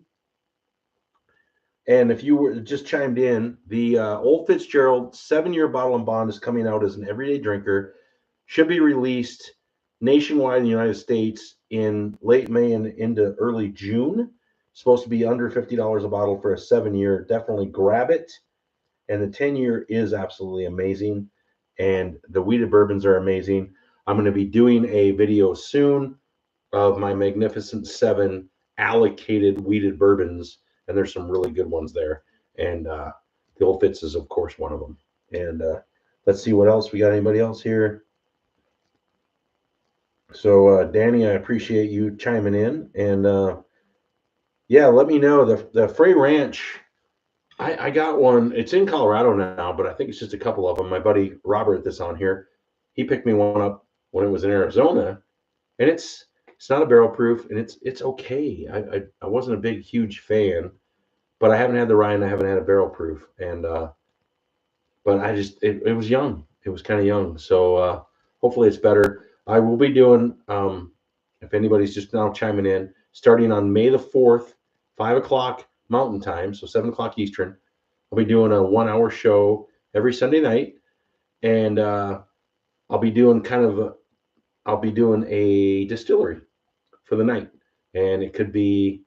[SPEAKER 1] And if you were just chimed in, the Old Fitzgerald 7-year bottle and bond is coming out as an everyday drinker. Should be released nationwide in the United States in late May and into early June. Supposed to be under $50 a bottle for a 7-year. Definitely grab it. And the 10-year is absolutely amazing. And the wheated bourbons are amazing. I'm going to be doing a video soon of my Magnificent 7 allocated wheated bourbons. And there's some really good ones there. And the Old Fitz is, of course, one of them. And let's see what else. We got anybody else here? So, Danny, I appreciate you chiming in. And yeah, let me know. The Frey Ranch, I got one. It's in Colorado now, but I think it's just a couple of them. My buddy Robert that's on here, he picked me one up when it was in Arizona. And it's not a barrel proof, and it's okay. I wasn't a big, huge fan, but I haven't had the rye and I haven't had a barrel proof. And but I just it was young. It was kind of young. So hopefully it's better. I will be doing if anybody's just now chiming in, starting on May the 4th, 5 o'clock Mountain Time, so 7 o'clock Eastern. I'll be doing a 1-hour show every Sunday night, and I'll be doing a distillery for the night, and it could be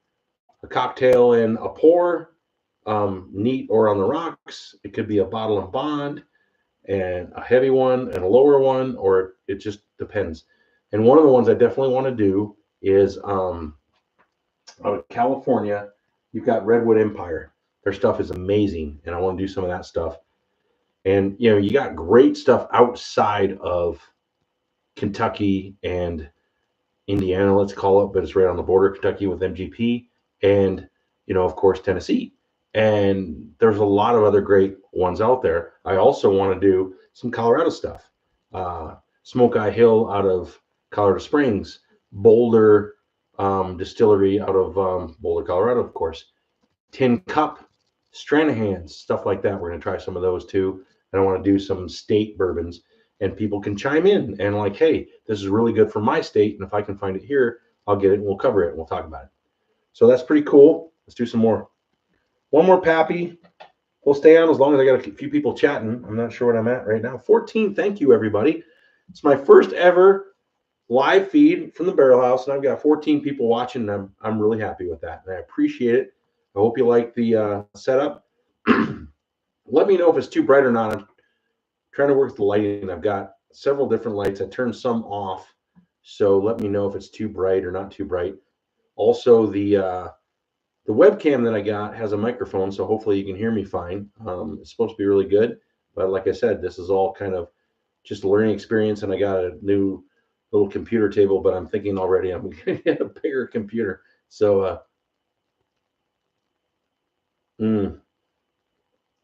[SPEAKER 1] a cocktail and a pour, neat or on the rocks. It could be a bottle and bond, and a heavy one and a lower one, or it just depends. And one of the ones I definitely want to do is out of California. You've got Redwood Empire. Their stuff is amazing, and I want to do some of that stuff. And you got great stuff outside of Kentucky and Indiana, let's call it, but it's right on the border of Kentucky with MGP, and of course, Tennessee. And there's a lot of other great ones out there. I also want to do some Colorado stuff. Smoke Eye Hill out of Colorado Springs, Boulder Distillery out of Boulder, Colorado, of course. Tin Cup, Stranahan's, stuff like that. We're going to try some of those too. And I want to do some state bourbons, and people can chime in and like, hey, this is really good for my state. And if I can find it here, I'll get it and we'll cover it and we'll talk about it. So that's pretty cool. Let's do some more. One more Pappy. We'll stay on as long as I got a few people chatting. I'm not sure what I'm at right now. 14. Thank you, everybody. It's my first ever live feed from the Barrel House, and I've got 14 people watching, and I'm really happy with that, and I appreciate it. I hope you like the setup. Let me know if it's too bright or not. I'm trying to work with the lighting. I've got several different lights. I turned some off, so let me know if it's too bright or not too bright. Also, the webcam that I got has a microphone, so hopefully you can hear me fine. It's supposed to be really good, but like I said, this is all kind of just a learning experience, and I got a new little computer table, but I'm thinking already I'm going to get a bigger computer. So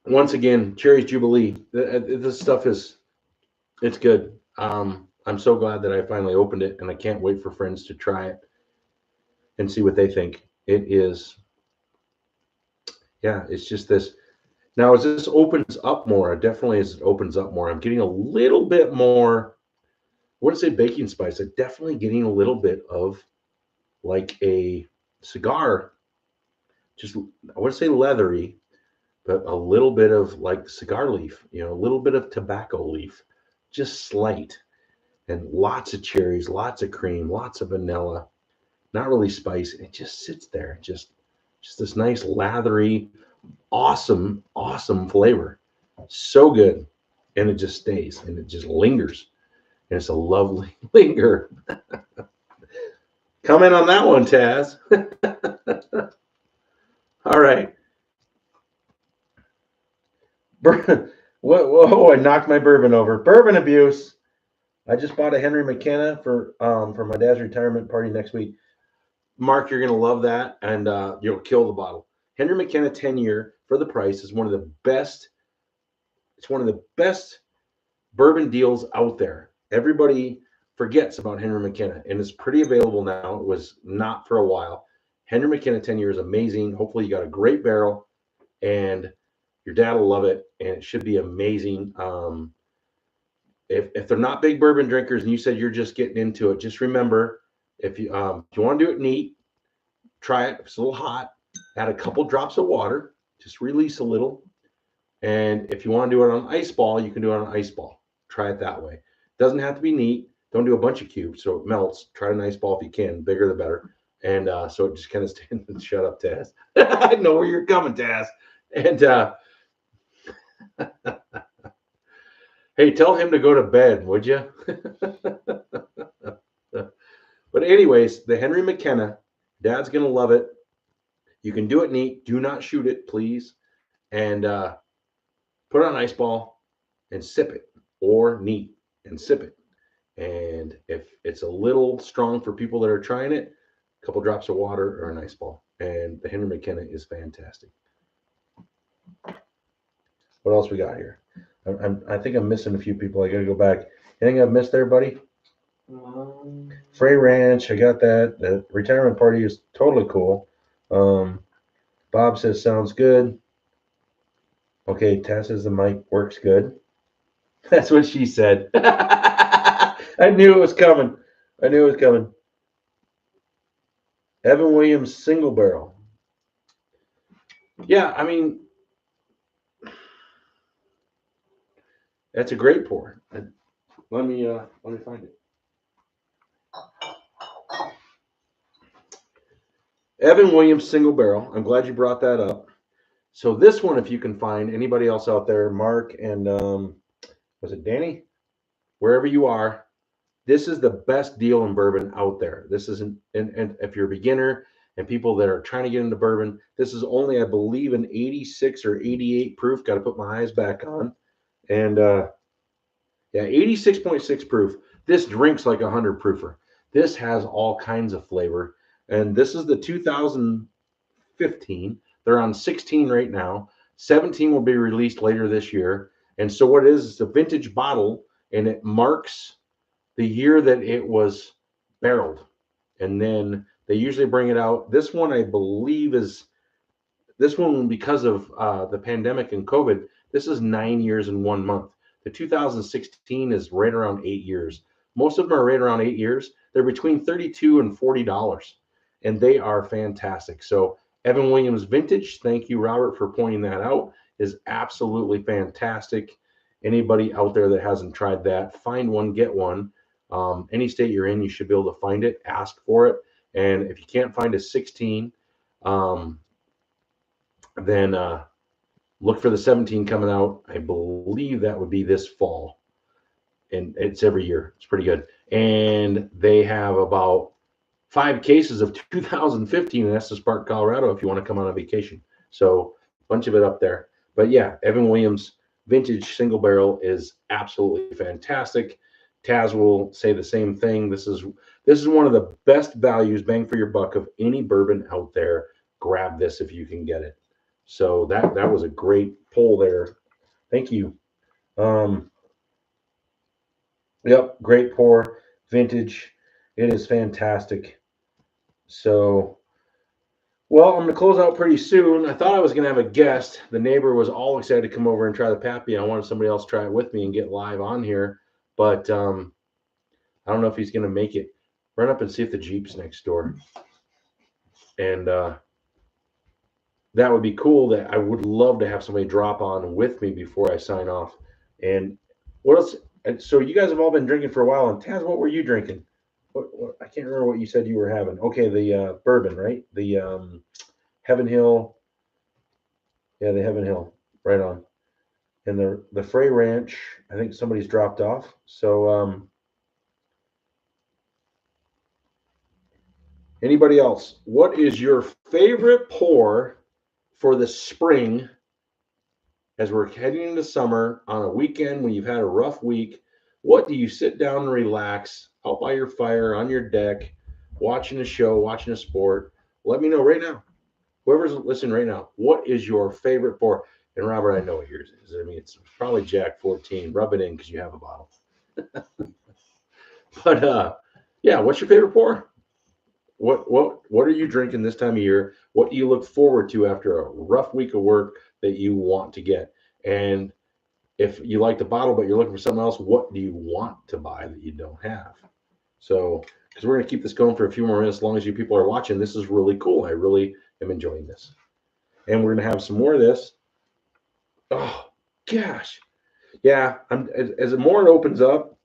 [SPEAKER 1] once again, Cherry's Jubilee. This stuff it's good. I'm so glad that I finally opened it, and I can't wait for friends to try it and see what they think. It is, yeah, it's just this. Now, as this opens up more, definitely as it opens up more, I'm getting a little bit more, I wouldn't say baking spice. I'm definitely getting a little bit of like a cigar, just, I wouldn't say leathery, but a little bit of like cigar leaf, a little bit of tobacco leaf, just slight, and lots of cherries, lots of cream, lots of vanilla, not really spice. It just sits there, just this nice lathery, awesome flavor. So good. And it just stays and it just lingers. And it's a lovely linger. Comment on that one, Taz. All right. Whoa, I knocked my bourbon over. Bourbon abuse. I just bought a Henry McKenna for my dad's retirement party next week. Mark, you're gonna love that, and you'll kill the bottle. Henry McKenna 10-year for the price is one of the best. It's one of the best bourbon deals out there. Everybody forgets about Henry McKenna, and it's pretty available now. It was not for a while. Henry McKenna 10-year is amazing. Hopefully, you got a great barrel, and your dad will love it, and it should be amazing. If they're not big bourbon drinkers, and you said you're just getting into it, just remember if you want to do it neat, try it. If it's a little hot, add a couple drops of water, just release a little. And if you want to do it on an ice ball, you can do it on an ice ball. Try it that way. It doesn't have to be neat. Don't do a bunch of cubes so it melts. Try an ice ball if you can. Bigger the better. And so it just kind of stands and shut up, Taz. I know where you're coming, Taz. And hey, tell him to go to bed, would you? But anyways, the Henry McKenna, Dad's going to love it. You can do it neat. Do not shoot it, please. And put it on an ice ball and sip it, or neat and sip it. And if it's a little strong for people that are trying it, a couple drops of water or an ice ball. And the Henry McKenna is fantastic. What else we got here? I think I'm missing a few people. I got to go back. Anything I've missed there, buddy? Frey Ranch, I got that. The retirement party is totally cool. Bob says sounds good. Okay, Tess says the mic works good. That's what she said. I knew it was coming. Evan Williams single barrel. Yeah, I mean, that's a great pour. Let me find it. Evan Williams single barrel. I'm glad you brought that up. So this one, if you can find anybody else out there, Mark and was it Danny? Wherever you are, this is the best deal in bourbon out there. This isn't, and if you're a beginner and people that are trying to get into bourbon, this is only, I believe, an 86 or 88 proof. Got to put my eyes back on. And yeah, 86.6 proof. This drinks like a 100 proofer. This has all kinds of flavor. And this is the 2015. They're on 16 right now. 17 will be released later this year. And so what it is, it's a vintage bottle, and it marks the year that it was barreled. And then they usually bring it out. This one, I believe, because of the pandemic and COVID, this is 9 years and 1 month. The 2016 is right around 8 years. Most of them are right around 8 years. They're between $32 and $40, and they are fantastic. So Evan Williams Vintage, thank you, Robert, for pointing that out, is absolutely fantastic. Anybody out there that hasn't tried that, find one, get one. Any state you're in, you should be able to find it, ask for it. And if you can't find a 16, then look for the 17 coming out. I believe that would be this fall. And it's every year. It's pretty good. And they have about 5 cases of 2015 in Estes Park, Colorado, if you want to come on a vacation. So a bunch of it up there. But yeah, Evan Williams Vintage single barrel is absolutely fantastic. Taz will say the same thing. This is one of the best values, bang for your buck, of any bourbon out there. Grab this if you can get it. So that was a great poll there. Thank you. Yep, great pour, vintage. It is fantastic. So, well, I'm going to close out pretty soon. I thought I was going to have a guest. The neighbor was all excited to come over and try the Pappy. I wanted somebody else to try it with me and get live on here. But I don't know if he's going to make it. Run up and see if the Jeep's next door. And that would be cool. That I would love to have somebody drop on with me before I sign off. And what else? And so you guys have all been drinking for a while. And Taz, what were you drinking? What, I can't remember what you said you were having. Okay, the bourbon, right? The Heaven Hill. Yeah, the Heaven Hill. Right on. And the Frey Ranch, I think somebody's dropped off. So anybody else? What is your favorite pour for the spring as we're heading into summer on a weekend when you've had a rough week, what do you sit down and relax out by your fire on your deck, watching a show, watching a sport? Let me know right now. Whoever's listening right now, what is your favorite pour? And Robert, I know what yours is. I mean, it's probably Jack 14. Rub it in because you have a bottle. But yeah, what's your favorite pour? What are you drinking this time of year? What do you look forward to after a rough week of work that you want to get? And if you like the bottle but you're looking for something else, what do you want to buy that you don't have? So, because we're going to keep this going for a few more minutes, as long as you people are watching, this is really cool. I really am enjoying this. And we're going to have some more of this. Oh, gosh. Yeah, as more it opens up,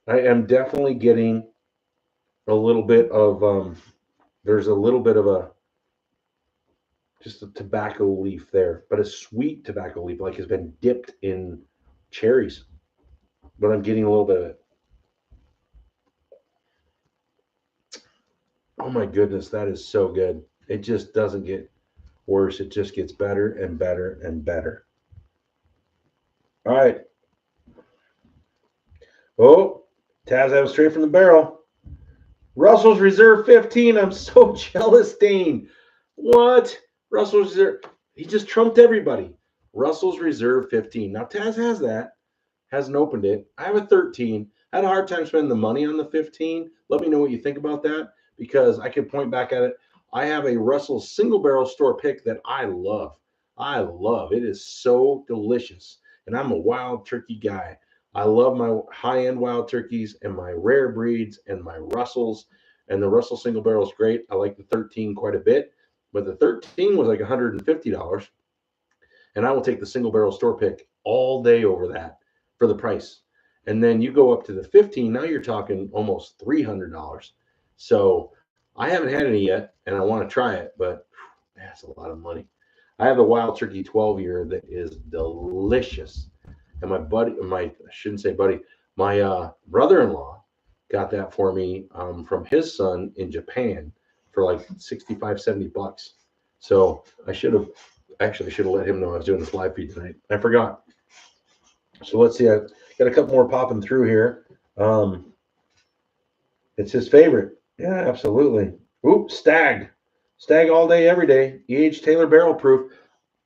[SPEAKER 1] I am definitely getting a little bit of, there's a little bit of just a tobacco leaf there, but a sweet tobacco leaf, like has been dipped in cherries. But I'm getting a little bit of it. Oh my goodness, that is so good. It just doesn't get worse. It just gets better and better and better. All right. Oh, Taz, that was straight from the barrel. Russell's Reserve 15. I'm so jealous, Dane. What? Russell's Reserve. He just trumped everybody. Russell's Reserve 15. Now, Taz has that. Hasn't opened it. I have a 13. I had a hard time spending the money on the 15. Let me know what you think about that, because I can point back at it. I have a Russell single barrel store pick that I love. I love. It is so delicious. And I'm a wild turkey guy. I love my high-end wild turkeys and my rare breeds and my Russells. And the Russell single barrel is great. I like the 13 quite a bit. But the 13 was like $150. And I will take the single barrel store pick all day over that for the price. And then you go up to the 15, now you're talking almost $300. So I haven't had any yet, and I want to try it, but that's a lot of money. I have a wild turkey 12 year that is delicious. And I shouldn't say buddy, my brother-in-law got that for me from his son in Japan for like 65, $70. So I should have let him know I was doing this live feed tonight. I forgot. So let's see. I got a couple more popping through here. It's his favorite. Yeah, absolutely. Oop, Stag all day, every day. E.H. Taylor barrel proof.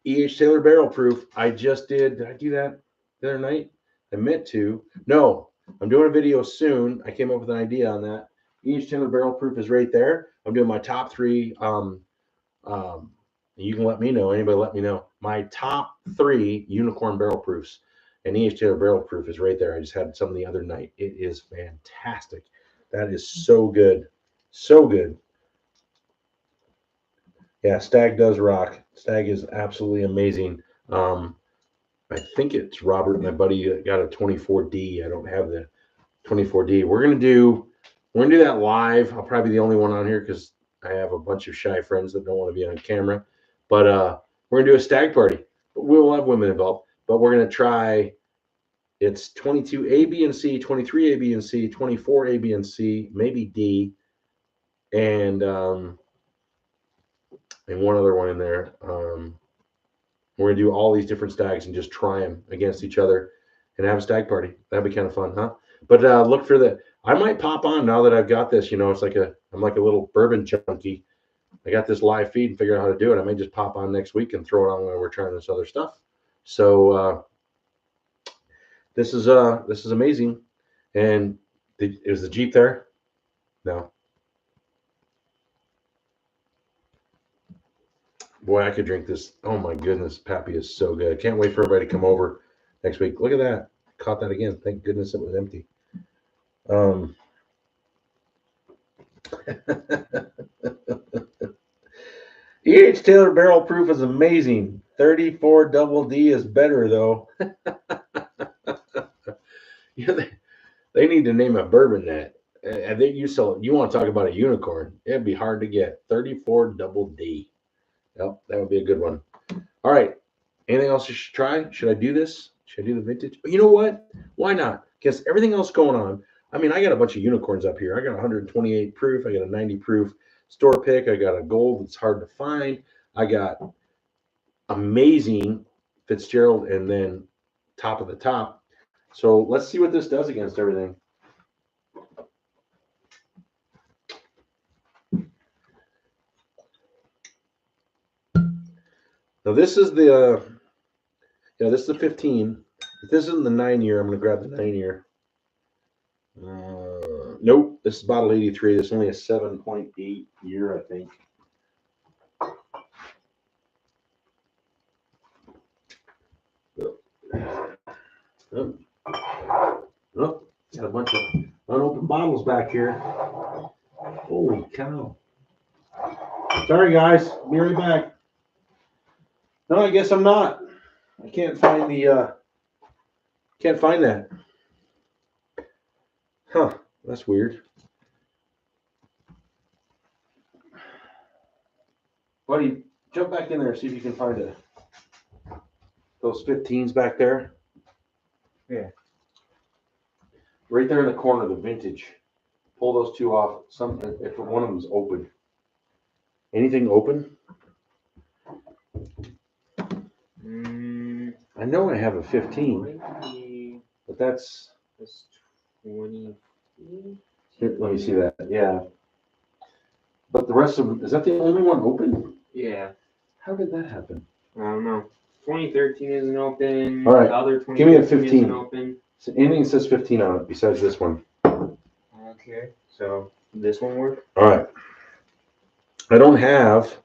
[SPEAKER 1] E.H. Taylor barrel proof. I just did. Did I do that the other night? I meant to. No, I'm doing a video soon. I came up with an idea on that. E.H. Taylor barrel proof is right there. I'm doing my top three. You can let me know. Anybody let me know. My top 3 unicorn barrel proofs. And E.H. Taylor barrel proof is right there. I just had some the other night. It is fantastic. That is so good. So good. Yeah, Stag does rock. Stag is absolutely amazing. I think it's Robert, my buddy, that got a 24D. I don't have the 24D. We're gonna do that live. I'll probably be the only one on here because I have a bunch of shy friends that don't want to be on camera. But we're gonna do a stag party. We'll have women involved, but we're gonna try. It's 22 A, B, and C, 23 A, B, and C, 24 A, B, and C, maybe D, and one other one in there. We're gonna do all these different stags and just try them against each other and have a stag party. That'd be kind of fun, huh? But look for the. I might pop on now that I've got this. You know, it's like I'm like a little bourbon junkie. I got this live feed and figure out how to do it. I may just pop on next week and throw it on while we're trying this other stuff. So this is amazing. And is the Jeep there? No. Boy, I could drink this. Oh my goodness, Pappy is so good. Can't wait for everybody to come over next week. Look at that. Caught that again. Thank goodness it was empty. E.H. Taylor barrel proof is amazing. 34 double D is better though. Yeah, they need to name a bourbon that. I think you want to talk about a unicorn. It'd be hard to get. 34 double D. Yep, that would be a good one. All right. Anything else you should try? Should I do this? Should I do the vintage? You know what? Why not? Because everything else going on. I mean, I got a bunch of unicorns up here. I got 128 proof. I got a 90 proof store pick. I got a gold that's hard to find. I got amazing Fitzgerald, and then top of the top. So let's see what this does against everything. Now this is the this is the 15. If this isn't the 9-year, I'm going to grab the 9-year. Nope, this is bottle 83. This is only a 7.8 year, I think. Oh, got a bunch of unopened bottles back here. Holy cow. Sorry, guys. Be right back. No, I guess I'm not. I can't find the, can't find that. Huh, that's weird. Buddy, jump back in there, see if you can find it. Those 15s back there.
[SPEAKER 3] Yeah.
[SPEAKER 1] Right there in the corner, the vintage. Pull those two off. If one of them's open. Anything open? I know I have a 15, but that's
[SPEAKER 3] 20.
[SPEAKER 1] Here, let me see that. Yeah. But the rest of them, is that the only one open?
[SPEAKER 3] Yeah.
[SPEAKER 1] How did that happen?
[SPEAKER 3] I don't know. 2013 isn't open.
[SPEAKER 1] All right.
[SPEAKER 3] The other
[SPEAKER 1] Give me a
[SPEAKER 3] 2015
[SPEAKER 1] 15.
[SPEAKER 3] isn't open.
[SPEAKER 1] So anything that says 15 on it besides this one.
[SPEAKER 3] Okay. So this one work?
[SPEAKER 1] All right. I don't have.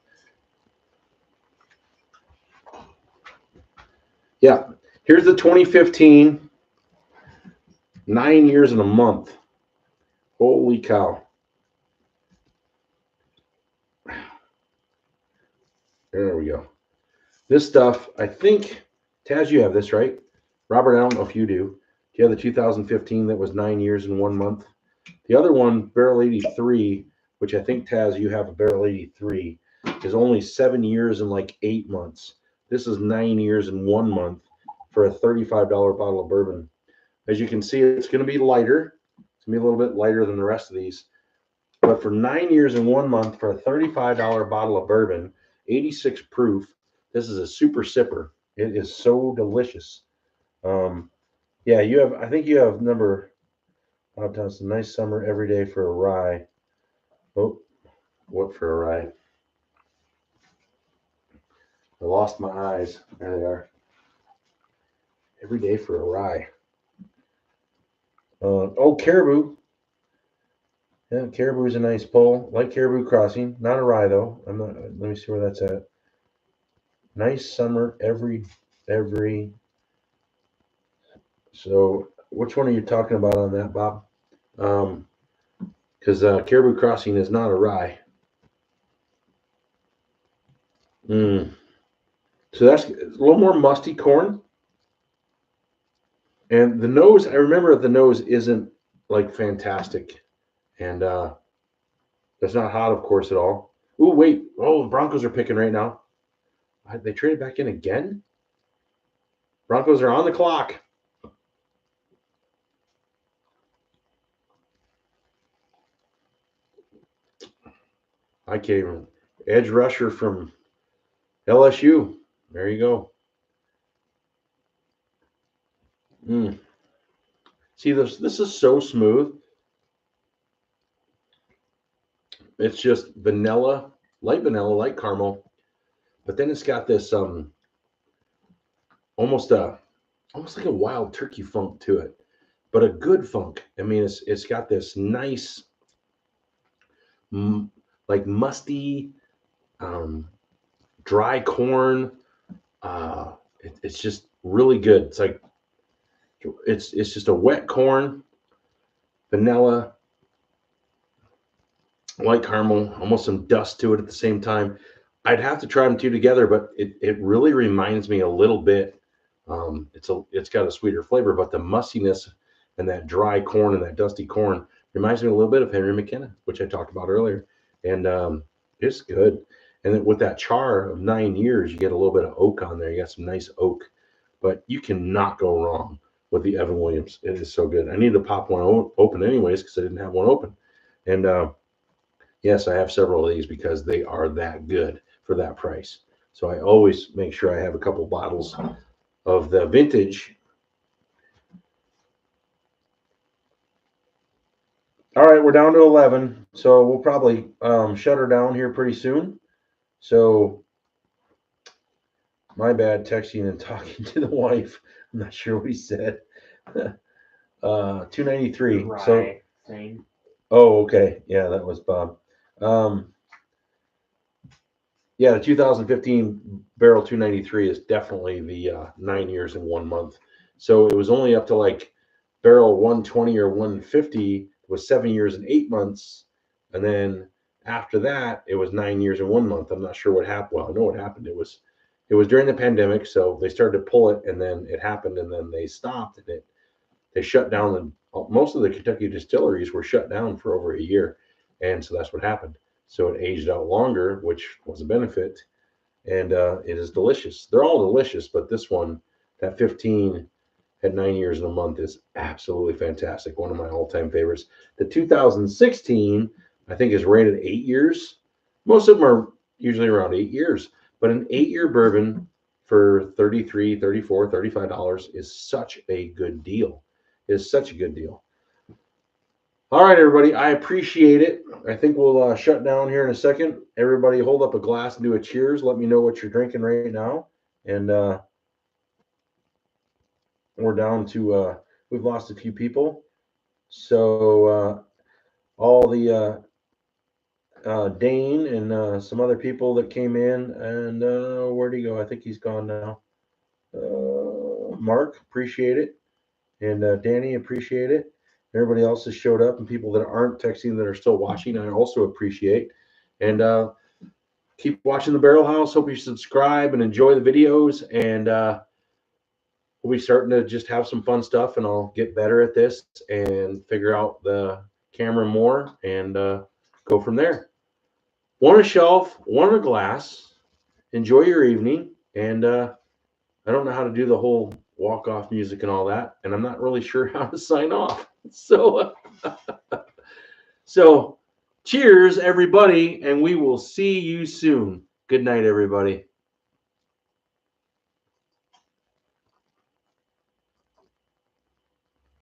[SPEAKER 1] Yeah. Here's the 2015. 9 years and a month. Holy cow. There we go. This stuff, I think, Taz, you have this, right? Robert, I don't know if you do. Do you have the 2015 that was 9 years and 1 month? The other one, Barrel 83, which I think, Taz, you have a Barrel 83, is only 7 years and like 8 months. This is 9 years and 1 month for a $35 bottle of bourbon. As you can see, it's going to be lighter. It's going to be a little bit lighter than the rest of these. But for 9 years and 1 month for a $35 bottle of bourbon, 86 proof, this is a super sipper. It is so delicious. Yeah, you have, I think you have number, it's a nice summer every day for a rye. Oh, what for a rye? I lost my eyes. There they are. Every day for a rye. Oh, Caribou. Yeah, Caribou is a nice pull. Like Caribou Crossing. Not a rye, though. I'm not. Let me see where that's at. Nice summer every. So, which one are you talking about on that, Bob? Because Caribou Crossing is not a rye. So that's a little more musty corn. And the nose, I remember the nose isn't like fantastic. And that's not hot, of course, at all. Ooh, wait. Oh, the Broncos are picking right now. They traded back in again? Broncos are on the clock. I can't even. Edge rusher from LSU. There you go. See, this is so smooth. It's just vanilla, light caramel, but then it's got this almost like a wild turkey funk to it, but a good funk. I mean, it's got this nice, like musty, dry corn. It's just really good. It's like it's just a wet corn, vanilla, light caramel, almost some dust to it at the same time. I'd have to try them two together, but it really reminds me a little bit. It's got a sweeter flavor, but the mustiness and that dry corn and that dusty corn reminds me a little bit of Henry McKenna, which I talked about earlier. And it's good. And then with that char of 9 years, you get a little bit of oak on there. You got some nice oak, but you cannot go wrong with the Evan Williams. It is so good. I need to pop one open anyways because I didn't have one open. And yes, I have several of these because they are that good for that price. So I always make sure I have a couple bottles of the vintage. All right, we're down to 11, so we'll probably shut her down here pretty soon. So my bad, texting and talking to the wife. I'm not sure what he said. 293.
[SPEAKER 3] Right
[SPEAKER 1] So,
[SPEAKER 3] thing.
[SPEAKER 1] oh, okay, yeah, that was Bob. Yeah, the 2015 Barrel 293 is definitely the 9 years and 1 month. So it was only up to like Barrel 120 or 150 was 7 years and 8 months, and then after that it was 9 years and 1 month. I'm not sure what happened. Well, I know what happened. It was during the pandemic, so they started to pull it, and then it happened, and then they stopped, and they shut down. Most of the Kentucky distilleries were shut down for over a year, and so that's what happened. So it aged out longer, which was a benefit, and it is delicious. They're all delicious, but this one, that 15 at 9 years and a month, is absolutely fantastic. One of my all-time favorites. The 2016, I think, is rated 8 years. Most of them are usually around 8 years, but an 8-year bourbon for $33, $34, $35 is such a good deal. It is such a good deal. All right, everybody, I appreciate it. I think we'll shut down here in a second. Everybody hold up a glass and do a cheers. Let me know what you're drinking right now. And we're down to, we've lost a few people. So all the Dane and some other people that came in. And where'd he go? I think he's gone now. Mark, appreciate it. And Danny, appreciate it. Everybody else has showed up, and people that aren't texting that are still watching, I also appreciate. And keep watching the Barrel House. Hope you subscribe and enjoy the videos. And we'll be starting to just have some fun stuff, and I'll get better at this and figure out the camera more and go from there. One a shelf, one a glass. Enjoy your evening. And I don't know how to do the whole walk-off music and all that, and I'm not really sure how to sign off. So cheers, everybody, and we will see you soon. Good night, everybody.